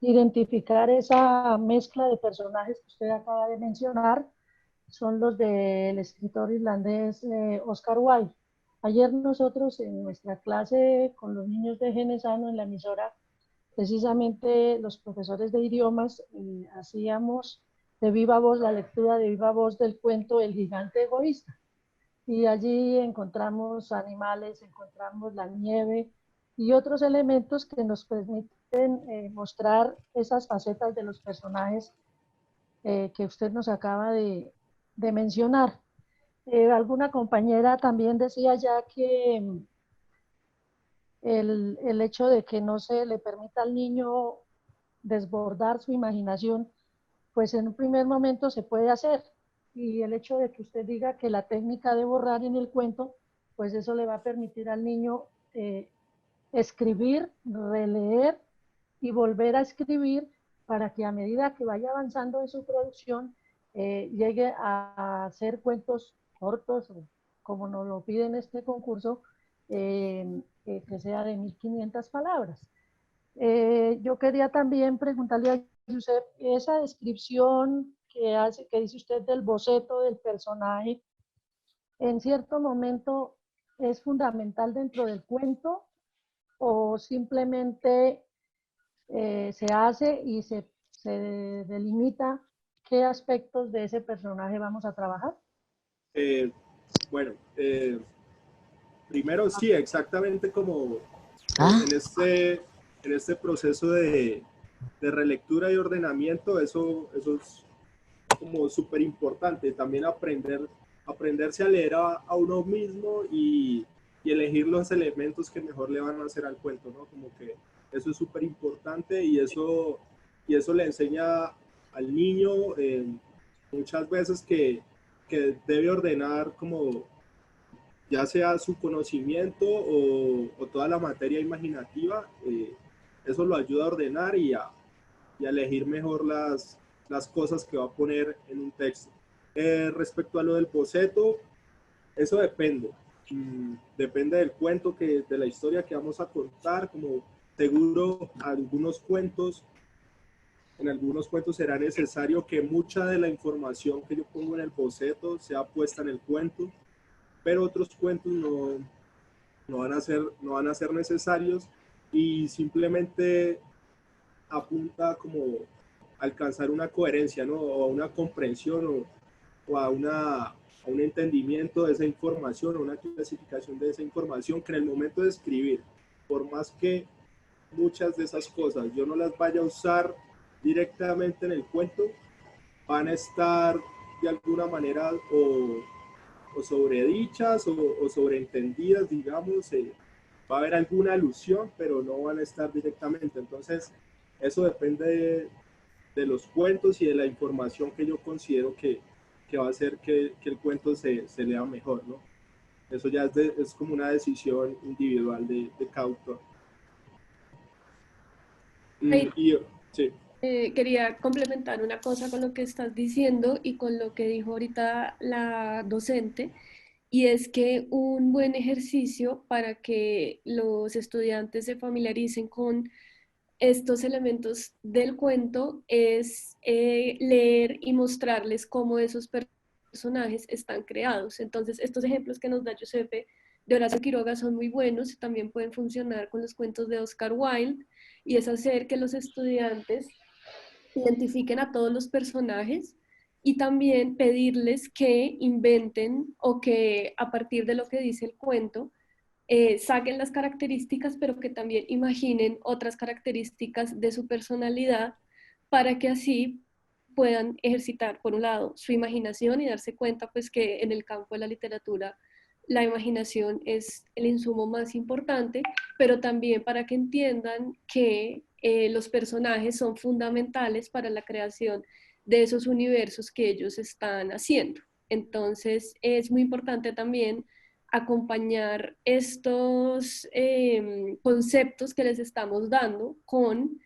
identificar esa mezcla de personajes que usted acaba de mencionar son los del escritor irlandés Oscar Wilde. Ayer nosotros en nuestra clase con los niños de Genesano en la emisora, precisamente los profesores de idiomas hacíamos de viva voz la lectura de viva voz del cuento El gigante egoísta. Y allí encontramos animales, encontramos la nieve y otros elementos que nos permiten mostrar esas facetas de los personajes que usted nos acaba de mencionar. Alguna compañera también decía ya que el hecho de que no se le permita al niño desbordar su imaginación, pues en un primer momento se puede hacer. Y el hecho de que usted diga que la técnica de borrar en el cuento, pues eso le va a permitir al niño escribir, releer y volver a escribir para que a medida que vaya avanzando en su producción, llegue a hacer cuentos cortos, como nos lo pide en este concurso, que sea de 1500 palabras. Yo quería también preguntarle a Josep, esa descripción que dice usted del boceto del personaje, ¿en cierto momento es fundamental dentro del cuento o simplemente se hace y se delimita qué aspectos de ese personaje vamos a trabajar? Bueno, primero sí, exactamente como en este proceso de relectura y ordenamiento, eso es como súper importante. También aprenderse a leer a uno mismo y elegir los elementos que mejor le van a hacer al cuento, ¿no? Como que eso es súper importante y eso le enseña al niño muchas veces que debe ordenar como ya sea su conocimiento o toda la materia imaginativa. Eso lo ayuda a ordenar y a elegir mejor las cosas que va a poner en un texto. Respecto a lo del boceto, eso depende. Depende del cuento, de la historia que vamos a contar. Como seguro en algunos cuentos será necesario que mucha de la información que yo pongo en el boceto sea puesta en el cuento, pero otros cuentos no van a ser necesarios y simplemente apunta como alcanzar una coherencia, ¿no? O a una comprensión o a un entendimiento de esa información, o una clasificación de esa información que en el momento de escribir, por más que muchas de esas cosas yo no las vaya a usar directamente en el cuento, van a estar de alguna manera o sobredichas o sobreentendidas, digamos, va a haber alguna alusión, pero no van a estar directamente. Entonces, eso depende de los cuentos y de la información que yo considero que va a hacer que el cuento se lea mejor, ¿no? Eso ya es como una decisión individual de cada autor. Sí. Quería complementar una cosa con lo que estás diciendo y con lo que dijo ahorita la docente, y es que un buen ejercicio para que los estudiantes se familiaricen con estos elementos del cuento es leer y mostrarles cómo esos personajes están creados. Entonces, estos ejemplos que nos da Giuseppe de Horacio Quiroga son muy buenos y también pueden funcionar con los cuentos de Oscar Wilde, y es hacer que los estudiantes identifiquen a todos los personajes y también pedirles que inventen o que a partir de lo que dice el cuento saquen las características, pero que también imaginen otras características de su personalidad para que así puedan ejercitar, por un lado, su imaginación y darse cuenta pues que en el campo de la literatura la imaginación es el insumo más importante, pero también para que entiendan que los personajes son fundamentales para la creación de esos universos que ellos están haciendo. Entonces es muy importante también acompañar estos conceptos que les estamos dando con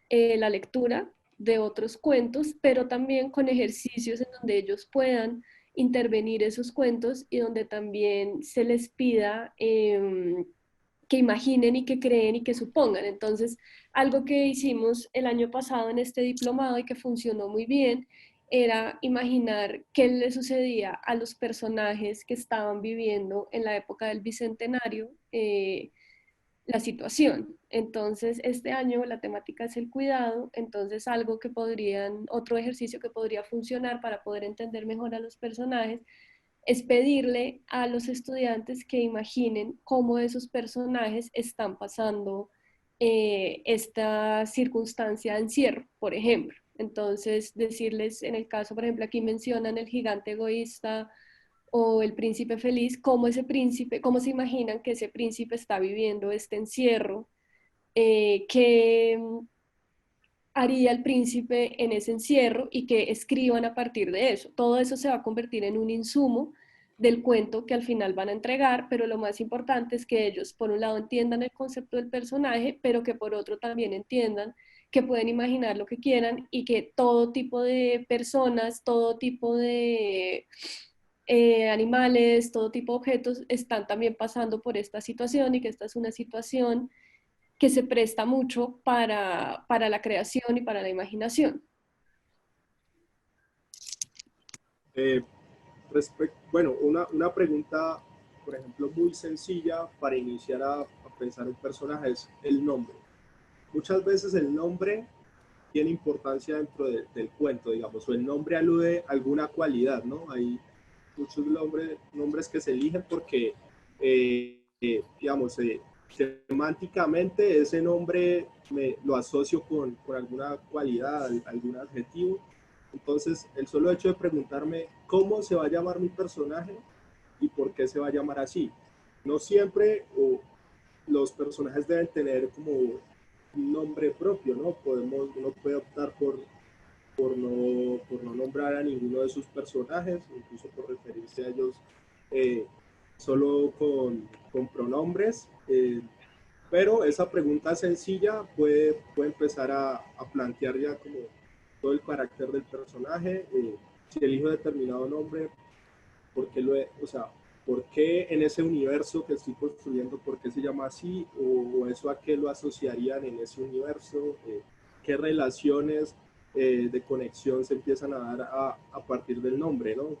la lectura de otros cuentos, pero también con ejercicios en donde ellos puedan intervenir esos cuentos y donde también se les pida que imaginen y que creen y que supongan. Entonces, algo que hicimos el año pasado en este diplomado y que funcionó muy bien era imaginar qué le sucedía a los personajes que estaban viviendo en la época del Bicentenario la situación. Entonces, este año la temática es el cuidado, entonces algo que podrían, otro ejercicio que podría funcionar para poder entender mejor a los personajes es pedirle a los estudiantes que imaginen cómo esos personajes están pasando esta circunstancia de encierro, por ejemplo. Entonces, decirles, en el caso, por ejemplo, aquí mencionan el gigante egoísta o el príncipe feliz, cómo ese príncipe, cómo se imaginan que ese príncipe está viviendo este encierro, qué haría el príncipe en ese encierro y que escriban a partir de eso. Todo eso se va a convertir en un insumo del cuento que al final van a entregar, pero lo más importante es que ellos, por un lado, entiendan el concepto del personaje, pero que por otro también entiendan que pueden imaginar lo que quieran y que todo tipo de personas, todo tipo de animales, todo tipo de objetos están también pasando por esta situación y que esta es una situación que se presta mucho para la creación y para la imaginación. Bueno, una pregunta, por ejemplo, muy sencilla para iniciar a pensar un personaje es el nombre. Muchas veces el nombre tiene importancia dentro del cuento, digamos, o el nombre alude a alguna cualidad, ¿no? Hay muchos nombres que se eligen porque, digamos, semánticamente ese nombre lo asocio con alguna cualidad, algún adjetivo. Entonces, el solo hecho de preguntarme cómo se va a llamar mi personaje y por qué se va a llamar así. No siempre los personajes deben tener como un nombre propio, ¿no? Uno puede optar por no nombrar a ninguno de sus personajes, incluso por referirse a ellos solo con pronombres. Pero esa pregunta sencilla puede empezar a plantear ya como todo el carácter del personaje, si elijo determinado nombre, ¿por qué o sea, por qué en ese universo que estoy construyendo, por qué se llama así, o eso a qué lo asociarían en ese universo, qué relaciones de conexión se empiezan a dar a partir del nombre, ¿no?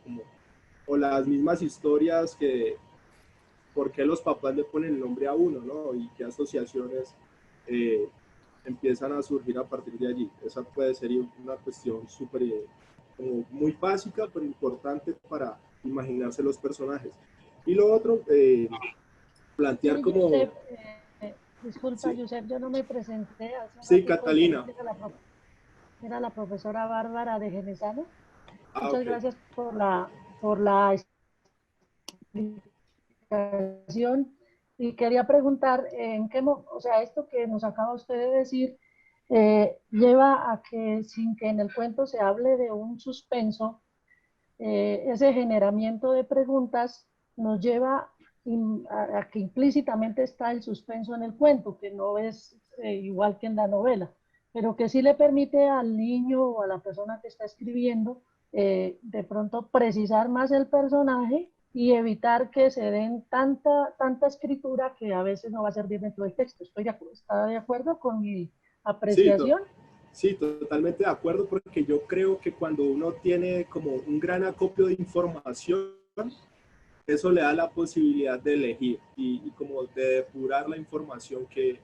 O las mismas historias que, por qué los papás le ponen el nombre a uno, ¿no? Y qué asociaciones empiezan a surgir a partir de allí. Esa puede ser una cuestión súper, como muy básica, pero importante para imaginarse los personajes. Y lo otro, plantear sí, como... Josep, disculpa, sí. Josep, yo no me presenté. Hace Sí, Catalina. Era la profesora Bárbara de Genesano. Muchas Okay. gracias por la explicación. Y quería preguntar, o sea, esto que nos acaba usted de decir, lleva a que sin que en el cuento se hable de un suspenso, ese generamiento de preguntas nos lleva a que implícitamente está el suspenso en el cuento, que no es igual que en la novela, pero que sí le permite al niño o a la persona que está escribiendo de pronto precisar más el personaje y evitar que se den tanta escritura que a veces no va a servir dentro del texto. ¿Está de acuerdo con mi apreciación? Sí, totalmente de acuerdo, porque yo creo que cuando uno tiene como un gran acopio de información, eso le da la posibilidad de elegir y como de depurar la información que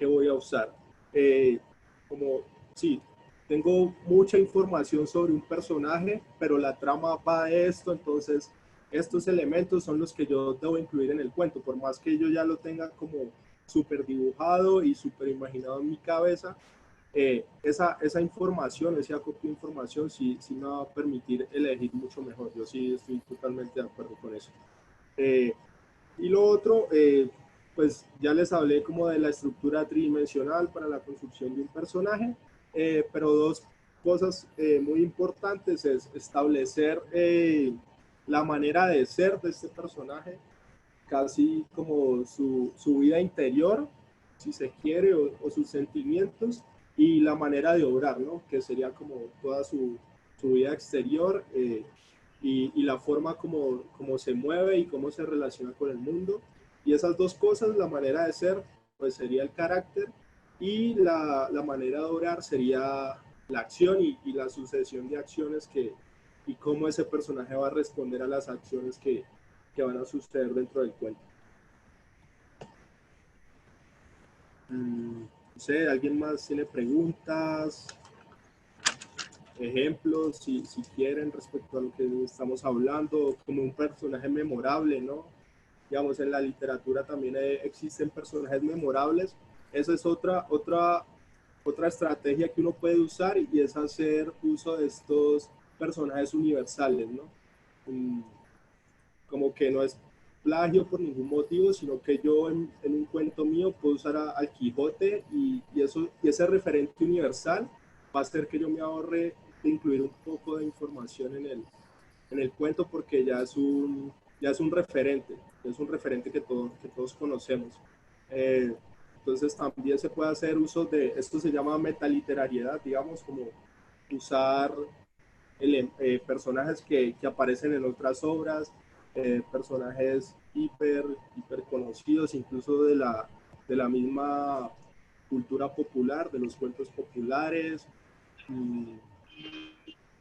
voy a usar. Sí, tengo mucha información sobre un personaje, pero la trama va de esto, entonces estos elementos son los que yo debo incluir en el cuento, por más que yo ya lo tenga como súper dibujado y súper imaginado en mi cabeza. Esa información, ese acopio de información sí me va a permitir elegir mucho mejor. Yo sí estoy totalmente de acuerdo con eso. Y lo otro, pues ya les hablé como de la estructura tridimensional para la construcción de un personaje, pero dos cosas muy importantes es establecer la manera de ser de este personaje, casi como su vida interior, si se quiere, o sus sentimientos, y la manera de obrar, ¿no? Que sería como toda su vida exterior y la forma como se mueve y cómo se relaciona con el mundo. Y esas dos cosas, la manera de ser, pues sería el carácter, y la manera de obrar sería la acción y la sucesión de acciones y cómo ese personaje va a responder a las acciones que van a suceder dentro del cuento. No sé, ¿alguien más tiene preguntas, ejemplos, si quieren, respecto a lo que estamos hablando, como un personaje memorable, ¿no? Digamos, en la literatura también existen personajes memorables. Esa es otra estrategia que uno puede usar, y es hacer uso de estos personajes universales, ¿no? Como que no es plagio por ningún motivo, sino que yo en un cuento mío puedo usar al Quijote y ese referente universal va a hacer que yo me ahorre de incluir un poco de información en el cuento, porque ya es un referente, que todos conocemos. Entonces también se puede hacer uso de, esto se llama metaliterariedad, digamos, como usar personajes que aparecen en otras obras, personajes hiper conocidos, incluso de la misma cultura popular, de los cuentos populares.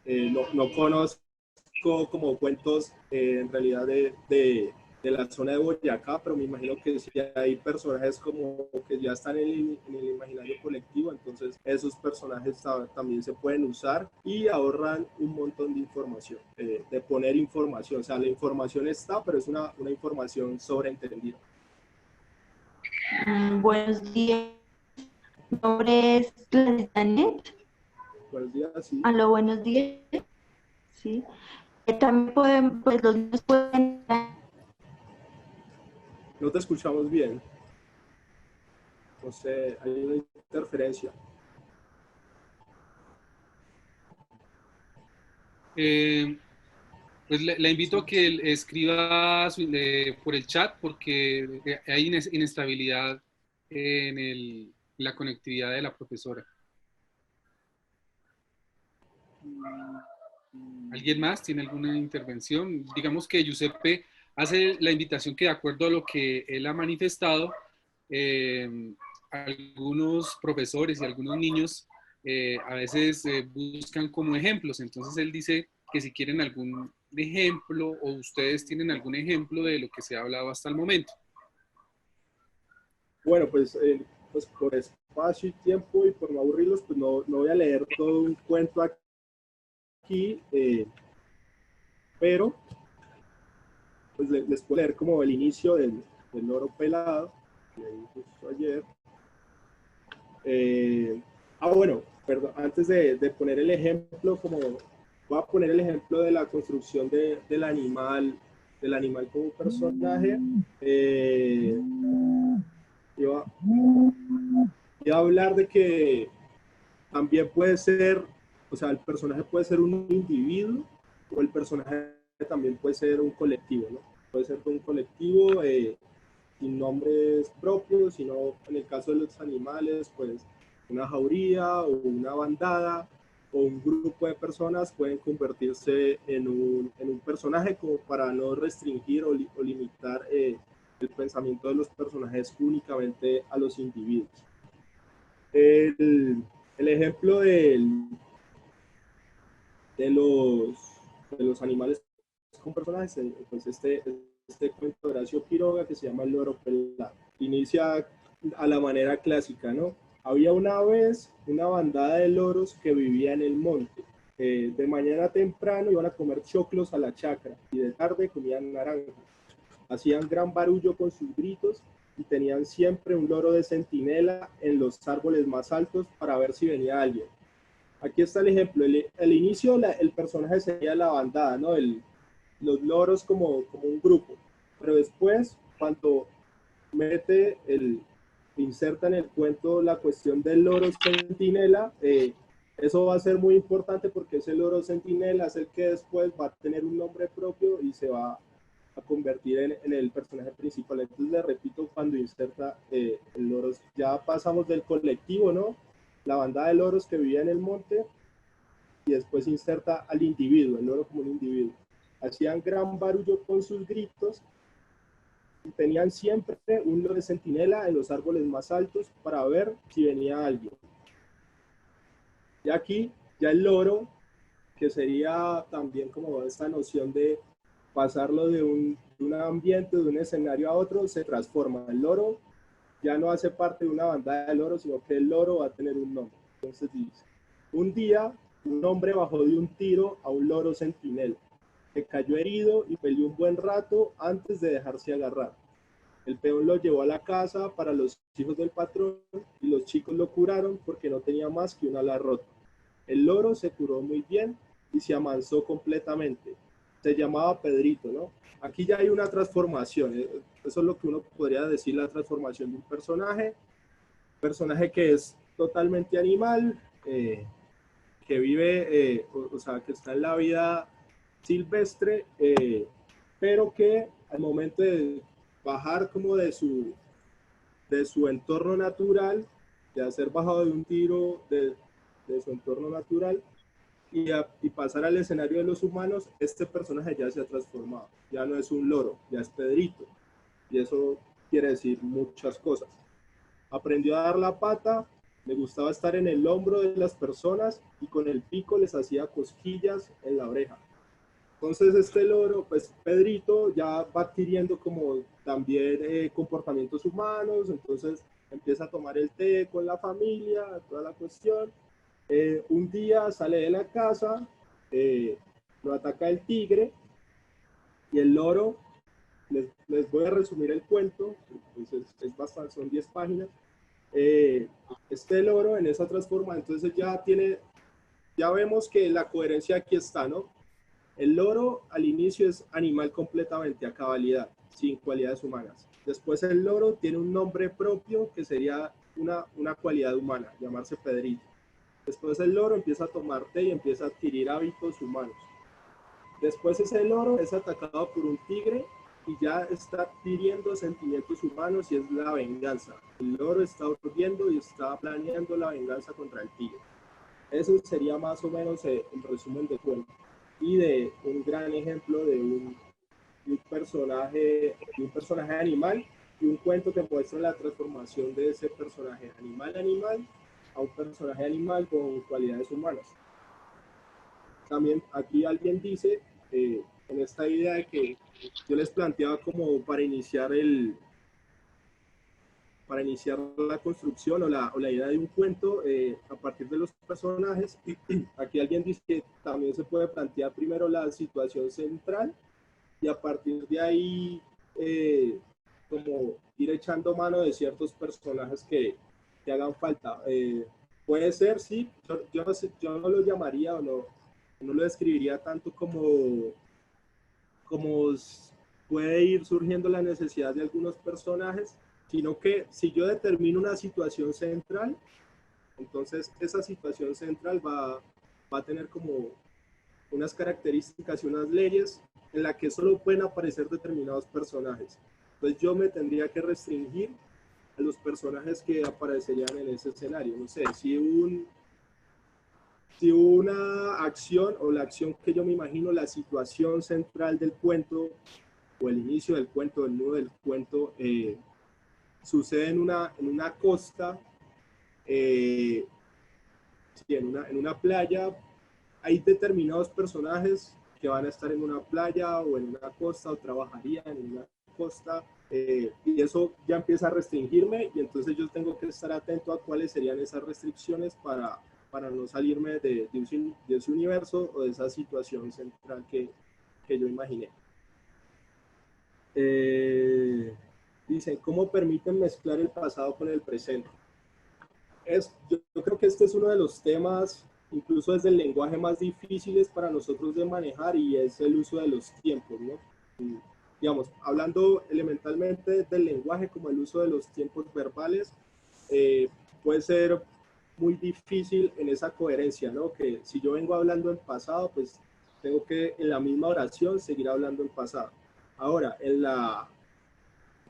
No conozco como cuentos en realidad de la zona de Boyacá, pero me imagino que sí hay personajes como que ya están en el imaginario colectivo, entonces esos personajes también se pueden usar y ahorran un montón de información, de poner información. O sea, la información está, pero es una información sobreentendida. Buenos días, mi nombre es Janet. Buenos días, sí. Aló, buenos días. Sí. También pueden, pues los niños pueden... No te escuchamos bien. No sé, hay una interferencia. Pues le invito a que escriba por el chat, porque hay inestabilidad en la conectividad de la profesora. ¿Alguien más tiene alguna intervención? Digamos que Giuseppe hace la invitación que, de acuerdo a lo que él ha manifestado, algunos profesores y algunos niños a veces buscan como ejemplos. Entonces él dice que si quieren algún ejemplo, o ustedes tienen algún ejemplo de lo que se ha hablado hasta el momento. Bueno, pues por espacio y tiempo y por no aburrirlos, pues no voy a leer todo un cuento aquí, pero pues les puedo leer como el inicio del loro pelado, que leí justo ayer. Bueno, perdón, antes de poner el ejemplo, voy a poner el ejemplo de la construcción del animal del animal como personaje, iba a hablar de que también puede ser, o sea, el personaje puede ser un individuo o el personaje también puede ser un colectivo, ¿no? Puede ser un colectivo sin nombres propios, sino en el caso de los animales, pues una jauría o una bandada o un grupo de personas pueden convertirse en un personaje como para no restringir o limitar el pensamiento de los personajes únicamente a los individuos. El ejemplo de los animales con personajes, pues este cuento de Horacio Quiroga que se llama El loro pelado. Inicia a la manera clásica, ¿no? Había una vez una bandada de loros que vivía en el monte. De mañana temprano iban a comer choclos a la chacra y de tarde comían naranjas. Hacían gran barullo con sus gritos y tenían siempre un loro de centinela en los árboles más altos para ver si venía alguien. Aquí está el ejemplo. El inicio, el personaje sería la bandada, ¿no? Los loros como un grupo. Pero después, cuando inserta en el cuento la cuestión del loro centinela, eso va a ser muy importante porque ese loro centinela es el que después va a tener un nombre propio y se va a convertir en el personaje principal. Entonces, le repito, cuando inserta el loro, ya pasamos del colectivo, ¿no? La bandada de loros que vivía en el monte, y después inserta al individuo, el loro como un individuo. Hacían gran barullo con sus gritos y tenían siempre un loro de centinela en los árboles más altos para ver si venía alguien. Y aquí ya el loro, que sería también como esta noción de pasarlo de un ambiente, de un escenario a otro, se transforma. El loro ya no hace parte de una bandada de loros, sino que el loro va a tener un nombre. Entonces dice, un día un hombre bajó de un tiro a un loro centinela, que cayó herido y peleó un buen rato antes de dejarse agarrar. El peón lo llevó a la casa para los hijos del patrón y los chicos lo curaron porque no tenía más que una ala rota. El loro se curó muy bien y se amansó completamente. Se llamaba Pedrito, ¿no? Aquí ya hay una transformación. Eso es lo que uno podría decir, la transformación de un personaje que es totalmente animal, que vive, o sea, que está en la vida silvestre, pero que al momento de bajar como de su entorno natural, de hacer bajado de un tiro de su entorno natural y pasar al escenario de los humanos, este personaje ya se ha transformado, ya no es un loro, ya es Pedrito, y eso quiere decir muchas cosas. Aprendió a dar la pata, le gustaba estar en el hombro de las personas y con el pico les hacía cosquillas en la oreja. Entonces este loro, pues Pedrito ya va adquiriendo como también comportamientos humanos, entonces empieza a tomar el té con la familia, toda la cuestión. Un día sale de la casa, lo ataca el tigre y el loro, les voy a resumir el cuento, pues es bastante, son 10 páginas. Este loro en esa transforma, entonces ya vemos que la coherencia aquí está, ¿no? El loro al inicio es animal completamente a cabalidad, sin cualidades humanas. Después el loro tiene un nombre propio que sería una cualidad humana, llamarse Pedrito. Después el loro empieza a tomar té y empieza a adquirir hábitos humanos. Después ese loro es atacado por un tigre y ya está adquiriendo sentimientos humanos y es la venganza. El loro está urdiendo y está planeando la venganza contra el tigre. Eso sería más o menos el resumen del cuento y de un gran ejemplo de un personaje animal y un cuento que muestra la transformación de ese personaje animal a un personaje animal con cualidades humanas. También aquí alguien dice, en esta idea de que yo les planteaba como para iniciar la construcción o la idea de un cuento a partir de los personajes, aquí alguien dice que también se puede plantear primero la situación central y a partir de ahí como ir echando mano de ciertos personajes que hagan falta. Puede ser, sí, yo no lo llamaría o no lo describiría tanto como puede ir surgiendo la necesidad de algunos personajes, sino que si yo determino una situación central, entonces esa situación central va a tener como unas características y unas leyes en las que solo pueden aparecer determinados personajes. Entonces yo me tendría que restringir a los personajes que aparecerían en ese escenario. No sé, si una acción o la acción que yo me imagino, la situación central del cuento o el inicio del cuento, el nudo del cuento, sucede en una costa, sí, en una playa. Hay determinados personajes que van a estar en una playa o en una costa o trabajarían en una costa, y eso ya empieza a restringirme, y entonces yo tengo que estar atento a cuáles serían esas restricciones para no salirme de ese universo o de esa situación central que yo imaginé. Dicen, ¿cómo permiten mezclar el pasado con el presente? Yo creo que este es uno de los temas, incluso desde el lenguaje, más difíciles para nosotros de manejar, y es el uso de los tiempos, ¿no? Y, digamos, hablando elementalmente del lenguaje, como el uso de los tiempos verbales, puede ser muy difícil en esa coherencia, ¿no? Que si yo vengo hablando en pasado, pues tengo que en la misma oración seguir hablando en pasado. Ahora,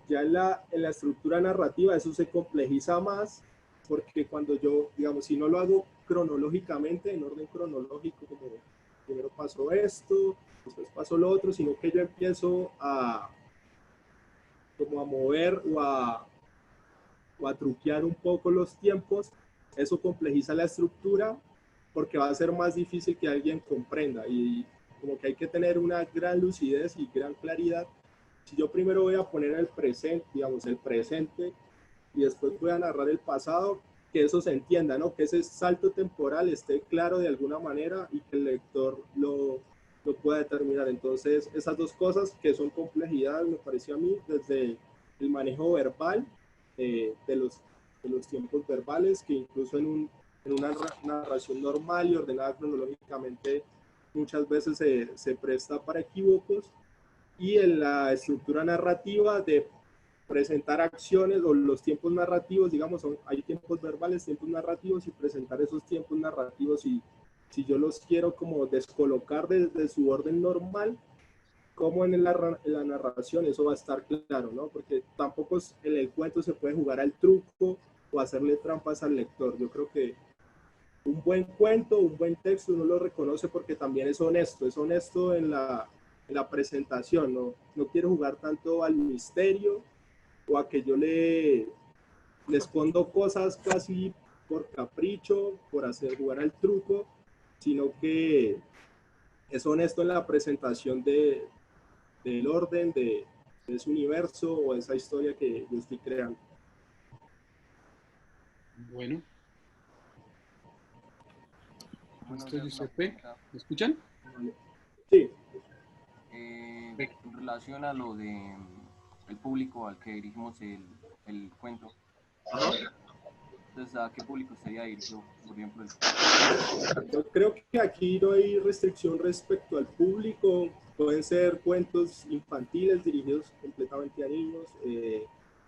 ya en la estructura narrativa eso se complejiza más, porque cuando yo, digamos, si no lo hago cronológicamente, en orden cronológico, como primero pasó esto, después pasó lo otro, sino que yo empiezo como a mover o a truquear un poco los tiempos, eso complejiza la estructura, porque va a ser más difícil que alguien comprenda, y como que hay que tener una gran lucidez y gran claridad. Si yo primero voy a poner el presente, digamos, el presente, y después voy a narrar el pasado, que eso se entienda, ¿no? Que ese salto temporal esté claro de alguna manera y que el lector lo pueda determinar. Entonces, esas dos cosas que son complejidades, me pareció a mí, desde el manejo verbal, de los tiempos verbales, que incluso en una narración normal y ordenada cronológicamente muchas veces se presta para equívocos, y en la estructura narrativa de presentar acciones o los tiempos narrativos, digamos, hay tiempos verbales, tiempos narrativos, y presentar esos tiempos narrativos, y si yo los quiero como descolocar desde su orden normal, como en la narración, eso va a estar claro, ¿no? Porque tampoco en el cuento se puede jugar al truco o hacerle trampas al lector. Yo creo que un buen cuento, un buen texto, uno lo reconoce porque también es honesto en la presentación, no quiero jugar tanto al misterio o a que yo le escondo cosas casi por capricho, por hacer jugar al truco, sino que es honesto en la presentación del orden, de ese universo o esa historia que yo estoy creando. Bueno. ¿Me escuchan? Sí. En relación a lo de el público al que dirigimos el cuento, entonces, ¿a qué público estaría dirigido, por ejemplo? Yo creo que aquí no hay restricción respecto al público. Pueden ser cuentos infantiles dirigidos completamente a niños.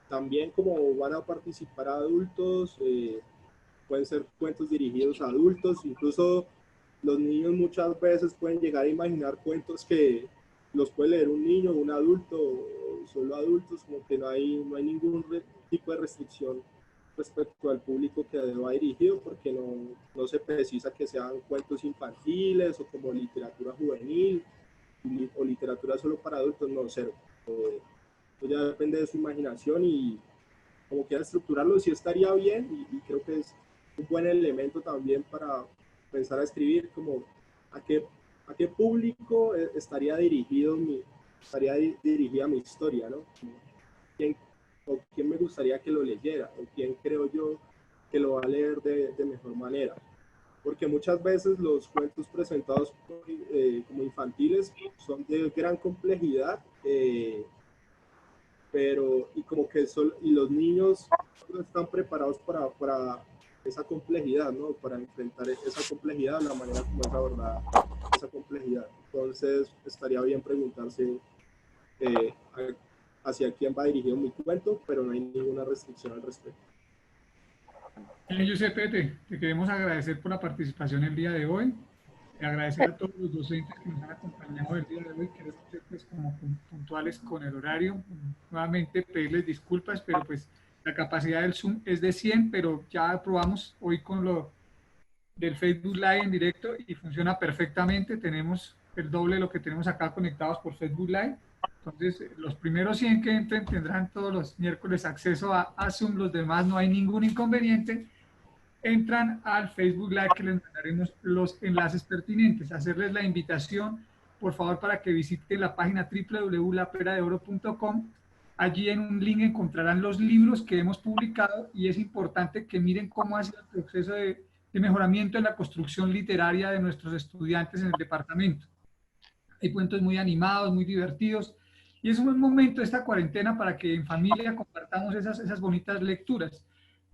También, como van a participar adultos, pueden ser cuentos dirigidos a adultos. Incluso los niños muchas veces pueden llegar a imaginar cuentos que los puede leer un niño, un adulto, o solo adultos, como que no hay ningún tipo de restricción respecto al público que va dirigido, porque no se precisa que sean cuentos infantiles o como literatura juvenil o literatura solo para adultos, no, cero. Eso ya depende de su imaginación, y como quiera estructurarlo sí estaría bien, y creo que es un buen elemento también para pensar a escribir, como a qué público estaría dirigida mi historia, ¿no? ¿Quién me gustaría que lo leyera? ¿O quién creo yo que lo va a leer de mejor manera? Porque muchas veces los cuentos presentados como infantiles son de gran complejidad, y los niños no están preparados para esa complejidad, ¿no? Para enfrentar esa complejidad, la manera como es abordada esa complejidad. Entonces, estaría bien preguntarse hacia quién va dirigido mi cuento, pero no hay ninguna restricción al respecto. Giuseppe, te queremos agradecer por la participación el día de hoy. Agradecer a todos los docentes que nos han acompañado el día de hoy, que pues, como puntuales con el horario. Nuevamente pedirles disculpas, pero pues la capacidad del Zoom es de 100, pero ya probamos hoy con lo del Facebook Live en directo y funciona perfectamente. Tenemos el doble de lo que tenemos acá conectados por Facebook Live. Entonces, los primeros 100 que entren tendrán todos los miércoles acceso a Zoom, los demás no hay ningún inconveniente. Entran al Facebook Live que les mandaremos los enlaces pertinentes. Hacerles la invitación, por favor, para que visiten la página www.laperadeoro.com. Allí en un link encontrarán los libros que hemos publicado y es importante que miren cómo ha sido el proceso de mejoramiento en la construcción literaria de nuestros estudiantes en el departamento. Hay cuentos muy animados, muy divertidos y es un buen momento esta cuarentena para que en familia compartamos esas bonitas lecturas.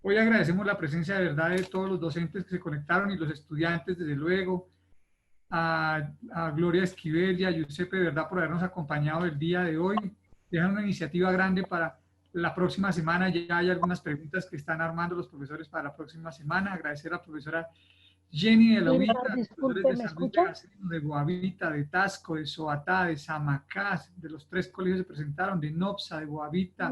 Hoy agradecemos la presencia de verdad de todos los docentes que se conectaron y los estudiantes, desde luego, a Gloria Esquivel y a Giuseppe, de verdad, por habernos acompañado el día de hoy. Dejan una iniciativa grande para la próxima semana. Ya hay algunas preguntas que están armando los profesores para la próxima semana. Agradecer a la profesora Jenny de la UITA, profesores de San Luis de Gaceno, de Guavita, de Tasco, de Soatá, de Samacás, de los 3 colegios se presentaron, de Nopsa, de Guavita,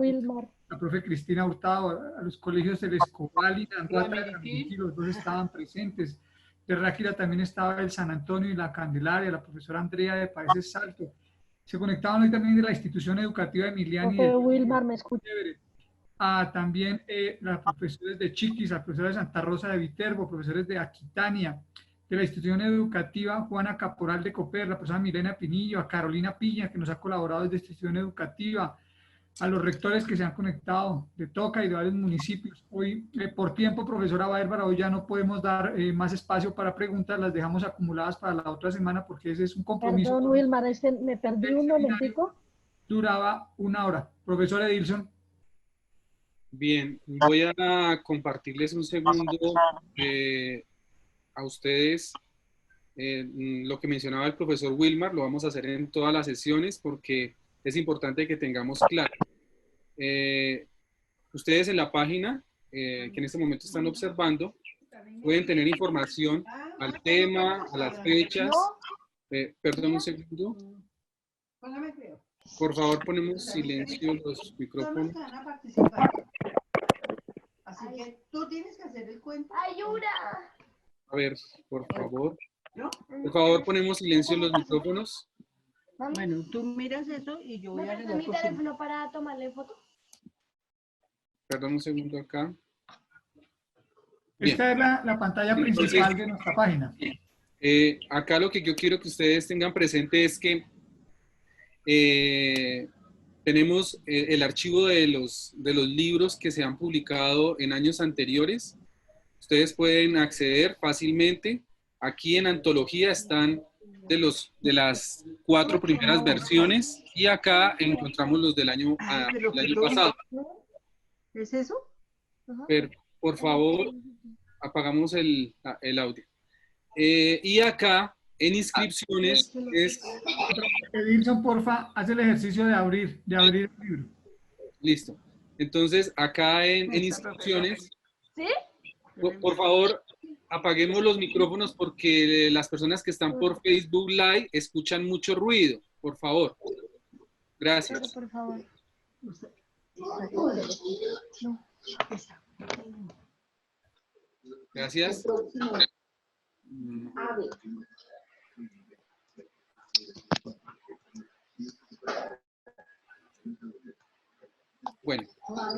la profe Cristina Hurtado, a los colegios del Escobal y los 2 estaban presentes. De Ráquira también estaba el San Antonio y la Candelaria, la profesora Andrea de Países Salto. Se conectaban hoy también de la institución educativa Emiliani. Wilmar, ¿me escucha? También las profesores de Chiquis, la profesora de Santa Rosa de Viterbo, profesores de Aquitania, de la institución educativa Juana Caporal de Coper, la profesora Milena Pinillo, a Carolina Piña, que nos ha colaborado desde esta institución educativa, a los rectores que se han conectado de Toca y de varios municipios. Hoy, por tiempo, profesora Bárbara, hoy ya no podemos dar más espacio para preguntas, las dejamos acumuladas para la otra semana porque ese es un compromiso. Perdón, Wilmar, me perdí un momentico. Duraba 1 hora. Profesor Edilson. Bien, voy a compartirles un segundo a ustedes lo que mencionaba el profesor Wilmar. Lo vamos a hacer en todas las sesiones porque es importante que tengamos claro. Ustedes en la página que en este momento están observando pueden tener información al tema, a las fechas. Perdón un segundo. Por favor, ponemos silencio los micrófonos. Así que tú tienes que hacer el cuento. ¡Ayuda! A ver, por favor. Por favor, ponemos silencio en los micrófonos. Bueno, tú miras eso y yo voy a ¿Me mi teléfono para tomarle foto? Perdón un segundo acá. Esta es la pantalla principal de nuestra página. Acá lo que yo quiero que ustedes tengan presente es que tenemos el archivo de los libros que se han publicado en años anteriores. Ustedes pueden acceder fácilmente. Aquí en Antología están de las 4 primeras versiones y acá encontramos los del año pasado. ¿Es eso? Pero, por favor, apagamos el audio. Y acá en inscripciones es... Edilson, porfa, haz el ejercicio de abrir el libro. Listo. Entonces, acá en inscripciones... ¿Sí? Por favor, apaguemos los micrófonos porque las personas que están por Facebook Live escuchan mucho ruido. Por favor. Gracias. Por favor. Gracias. Bueno,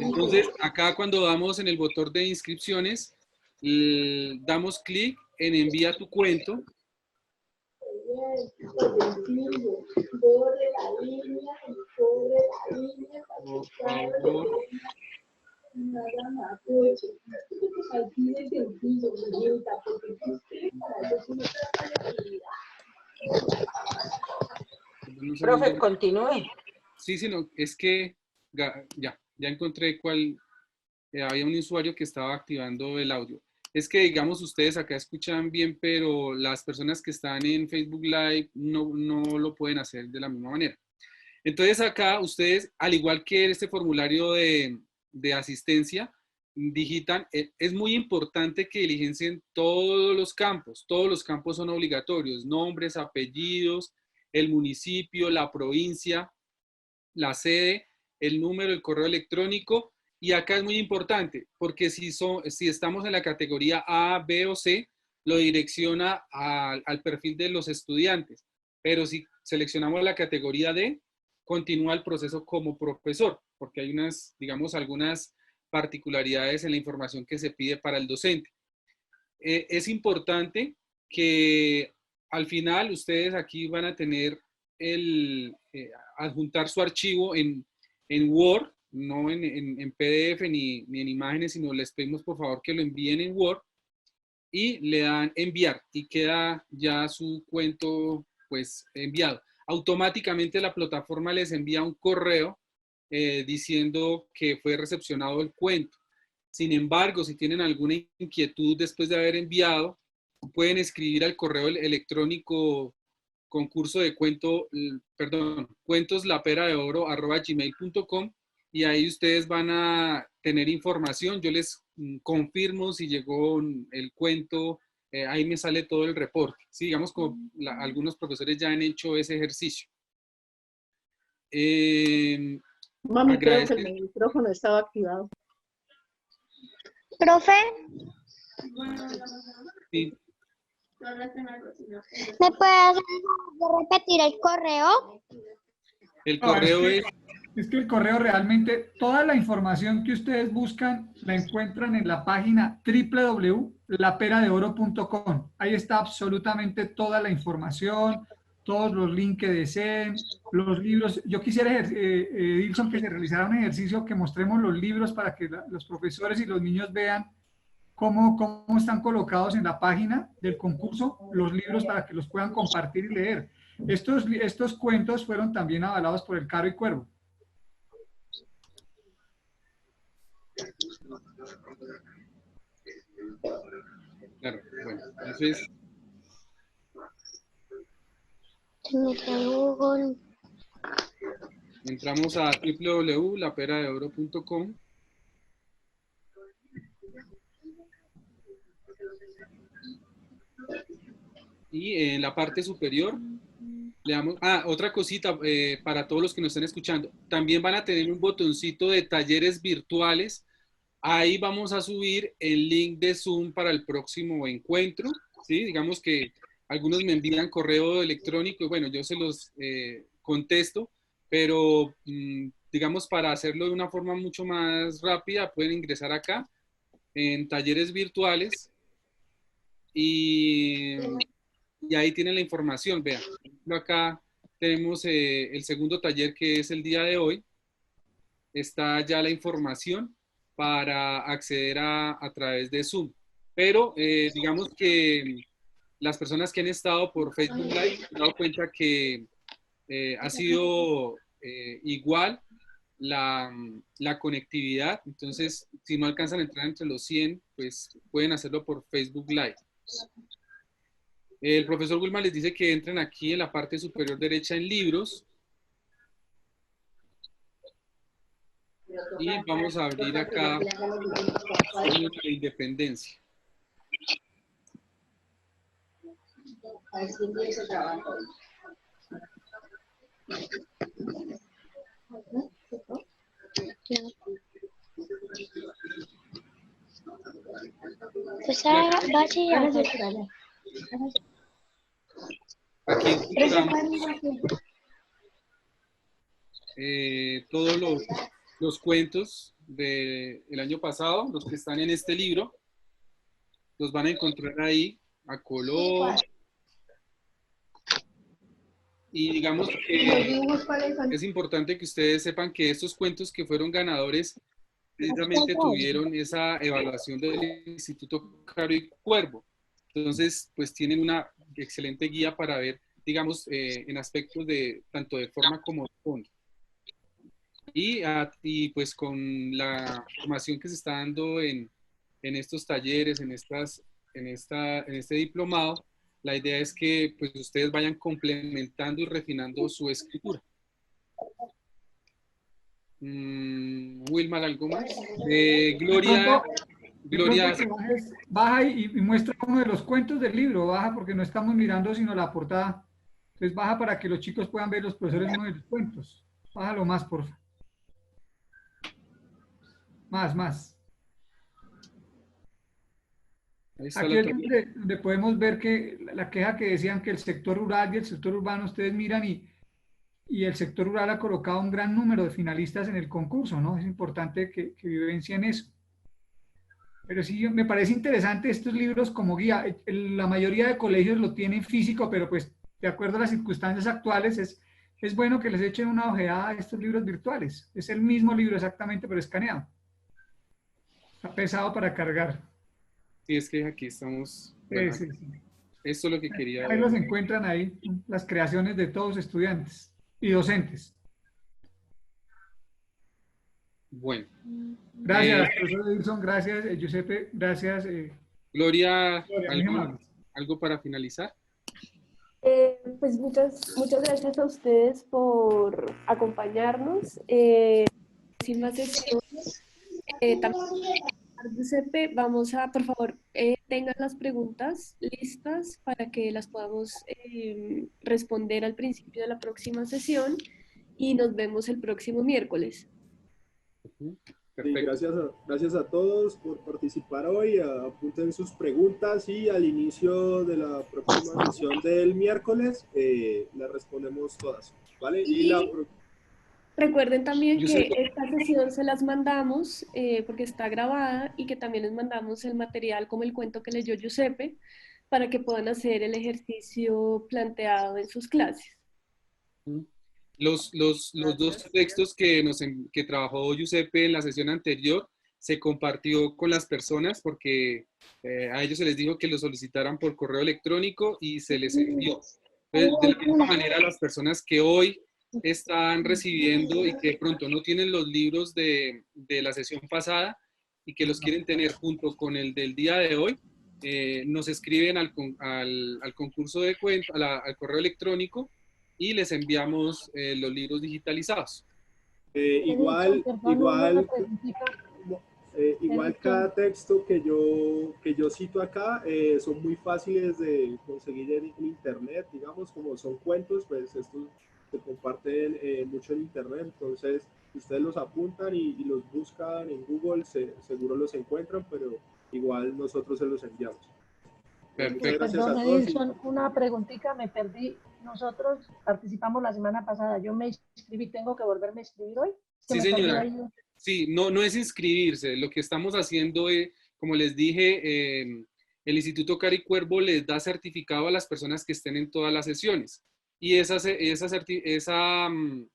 entonces acá cuando damos en el botón de inscripciones, damos clic en envía tu cuento. Por favor. Profe, continúe. Sí, no, es que ya encontré cuál. Había un usuario que estaba activando el audio. Es que, digamos, ustedes acá escuchan bien, pero las personas que están en Facebook Live no lo pueden hacer de la misma manera. Entonces acá ustedes, al igual que en este formulario de asistencia, digitan, es muy importante que diligencien todos los campos son obligatorios, nombres, apellidos, el municipio, la provincia, la sede, el número, el correo electrónico, y acá es muy importante, porque si estamos en la categoría A, B o C, lo direcciona al perfil de los estudiantes, pero si seleccionamos la categoría D, continúa el proceso como profesor, porque hay unas, digamos, algunas particularidades en la información que se pide para el docente. Es importante que al final ustedes aquí van a tener adjuntar su archivo en Word, no en PDF ni en imágenes, sino les pedimos por favor que lo envíen en Word y le dan enviar y queda ya su cuento pues enviado. Automáticamente la plataforma les envía un correo diciendo que fue recepcionado el cuento. Sin embargo, si tienen alguna inquietud después de haber enviado, pueden escribir al correo electrónico concurso de cuentoslaperadeoro@gmail.com y ahí ustedes van a tener información. Yo les confirmo si llegó el cuento, ahí me sale todo el reporte. Sí, digamos como algunos profesores ya han hecho ese ejercicio. Mami, creo que el micrófono estaba activado. Profe, Sí. ¿me puede repetir el correo? El correo es que el correo realmente, toda la información que ustedes buscan la encuentran en la página www.laperadeoro.com. Ahí está absolutamente toda la información, todos los links que deseen, los libros. Yo quisiera, Edilson, que se realizara un ejercicio que mostremos los libros para que los profesores y los niños vean cómo están colocados en la página del concurso, los libros para que los puedan compartir y leer. Estos cuentos fueron también avalados por el Caro y Cuervo. Claro, bueno, entonces... Entramos a www.laperadeoro.com y en la parte superior le damos, otra cosita para todos los que nos están escuchando, también van a tener un botoncito de talleres virtuales. Ahí vamos a subir el link de Zoom para el próximo encuentro, ¿sí? Digamos que algunos me envían correo electrónico y bueno, yo se los contesto, pero digamos para hacerlo de una forma mucho más rápida pueden ingresar acá en talleres virtuales y ahí tienen la información. Vean, acá tenemos el segundo taller que es el día de hoy. Está ya la información para acceder a través de Zoom. Pero digamos que las personas que han estado por Facebook Live se han dado cuenta que ha sido igual la conectividad. Entonces, si no alcanzan a entrar entre los 100, pues pueden hacerlo por Facebook Live. El profesor Wilman les dice que entren aquí en la parte superior derecha en libros. Y vamos a abrir acá de independencia. Pues vaya. Aquí todos los cuentos del año pasado, los que están en este libro, los van a encontrar ahí a color. Y digamos que es importante que ustedes sepan que estos cuentos que fueron ganadores precisamente tuvieron esa evaluación del Instituto Caro y Cuervo. Entonces, pues tienen una excelente guía para ver, digamos, en aspectos de tanto de forma como de fondo. Y pues con la formación que se está dando en estos talleres, en este diplomado, la idea es que pues ustedes vayan complementando y refinando su escritura. Wilmar, ¿algo más? Gloria. Gloria. Baja y muestra uno de los cuentos del libro, baja porque no estamos mirando sino la portada. Entonces baja para que los chicos puedan ver los profesores uno de los cuentos. Bájalo más, por favor. Más. Aquí es donde podemos ver que la queja que decían que el sector rural y el sector urbano, ustedes miran y el sector rural ha colocado un gran número de finalistas en el concurso, ¿no? Es importante que vivencien eso. Pero sí, me parece interesante estos libros como guía. La mayoría de colegios lo tienen físico, pero pues de acuerdo a las circunstancias actuales es bueno que les echen una ojeada a estos libros virtuales. Es el mismo libro exactamente, pero escaneado. Está pesado para cargar. Sí, es que aquí estamos... Bueno, sí. Esto es lo que quería... Ahí los encuentran ahí, las creaciones de todos estudiantes y docentes. Bueno. Gracias, profesor Edilson, gracias, Giuseppe, gracias. Gloria, ¿algo para finalizar? Pues muchas gracias a ustedes por acompañarnos. Sin más sesiones, también, Giuseppe, vamos a, por favor, tengan las preguntas listas para que las podamos responder al principio de la próxima sesión y nos vemos el próximo miércoles. Sí, gracias a todos por participar hoy. Apunten sus preguntas y al inicio de la próxima sesión del miércoles las respondemos todas, ¿vale? Y recuerden también que esta sesión se las mandamos porque está grabada y que también les mandamos el material como el cuento que leyó Giuseppe para que puedan hacer el ejercicio planteado en sus clases. Los dos textos que trabajó Giuseppe en la sesión anterior se compartió con las personas porque a ellos se les dijo que lo solicitaran por correo electrónico y se les envió. Entonces, de la misma manera, las personas que hoy están recibiendo y que de pronto no tienen los libros de la sesión pasada y que los quieren tener junto con el del día de hoy, nos escriben al concurso de cuento, al correo electrónico, y les enviamos los libros digitalizados. Igual cada texto que yo cito acá son muy fáciles de conseguir en internet, digamos, como son cuentos, pues estos se comparten mucho en internet, entonces ustedes los apuntan y los buscan en Google, seguro los encuentran, pero igual nosotros se los enviamos. Muchas gracias a todos. Edilson, una preguntita, me perdí. Nosotros participamos la semana pasada, yo me inscribí, ¿tengo que volverme a inscribir hoy? Sí, señora. Sí, no es inscribirse, lo que estamos haciendo es, como les dije, el Instituto Cari Cuervo les da certificado a las personas que estén en todas las sesiones. Y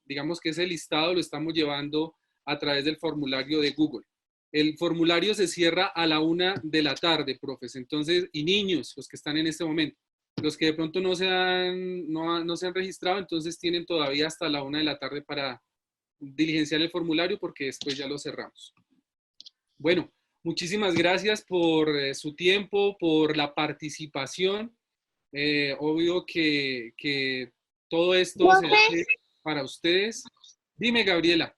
digamos que ese listado lo estamos llevando a través del formulario de Google. El formulario se cierra a la 1 de la tarde, profes. Entonces, y niños, los que están en este momento. Los que de pronto no se han registrado, entonces tienen todavía hasta la 1 de la tarde para diligenciar el formulario porque después ya lo cerramos. Bueno, muchísimas gracias por su tiempo, por la participación. Obvio que todo esto se hace para ustedes. Dime, Gabriela.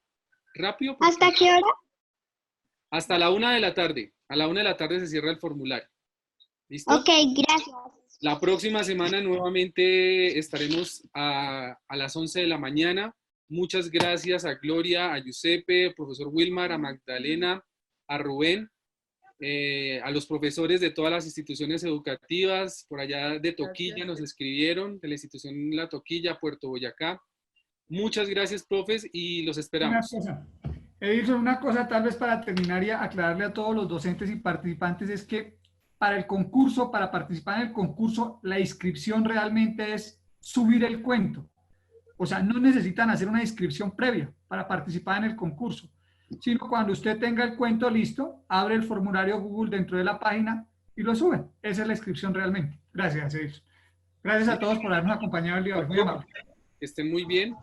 Rápido. ¿Hasta qué hora? Hasta la 1 de la tarde. A la 1 de la tarde se cierra el formulario. ¿Listo? Ok, gracias. La próxima semana nuevamente estaremos a las 11 de la mañana. Muchas gracias a Gloria, a Giuseppe, profesor Wilmar, a Magdalena, a Rubén, a los profesores de todas las instituciones educativas. Por allá de Toquilla nos escribieron, de la institución La Toquilla, Puerto Boyacá. Muchas gracias, profes, y los esperamos. Edilson, una cosa tal vez para terminar y aclararle a todos los docentes y participantes es que para el concurso, para participar en el concurso, la inscripción realmente es subir el cuento. O sea, no necesitan hacer una inscripción previa para participar en el concurso, sino cuando usted tenga el cuento listo, abre el formulario Google dentro de la página y lo sube. Esa es la inscripción realmente. Gracias, Edilson. Gracias a todos por habernos acompañado el día de hoy. Muy amable. Que estén muy bien.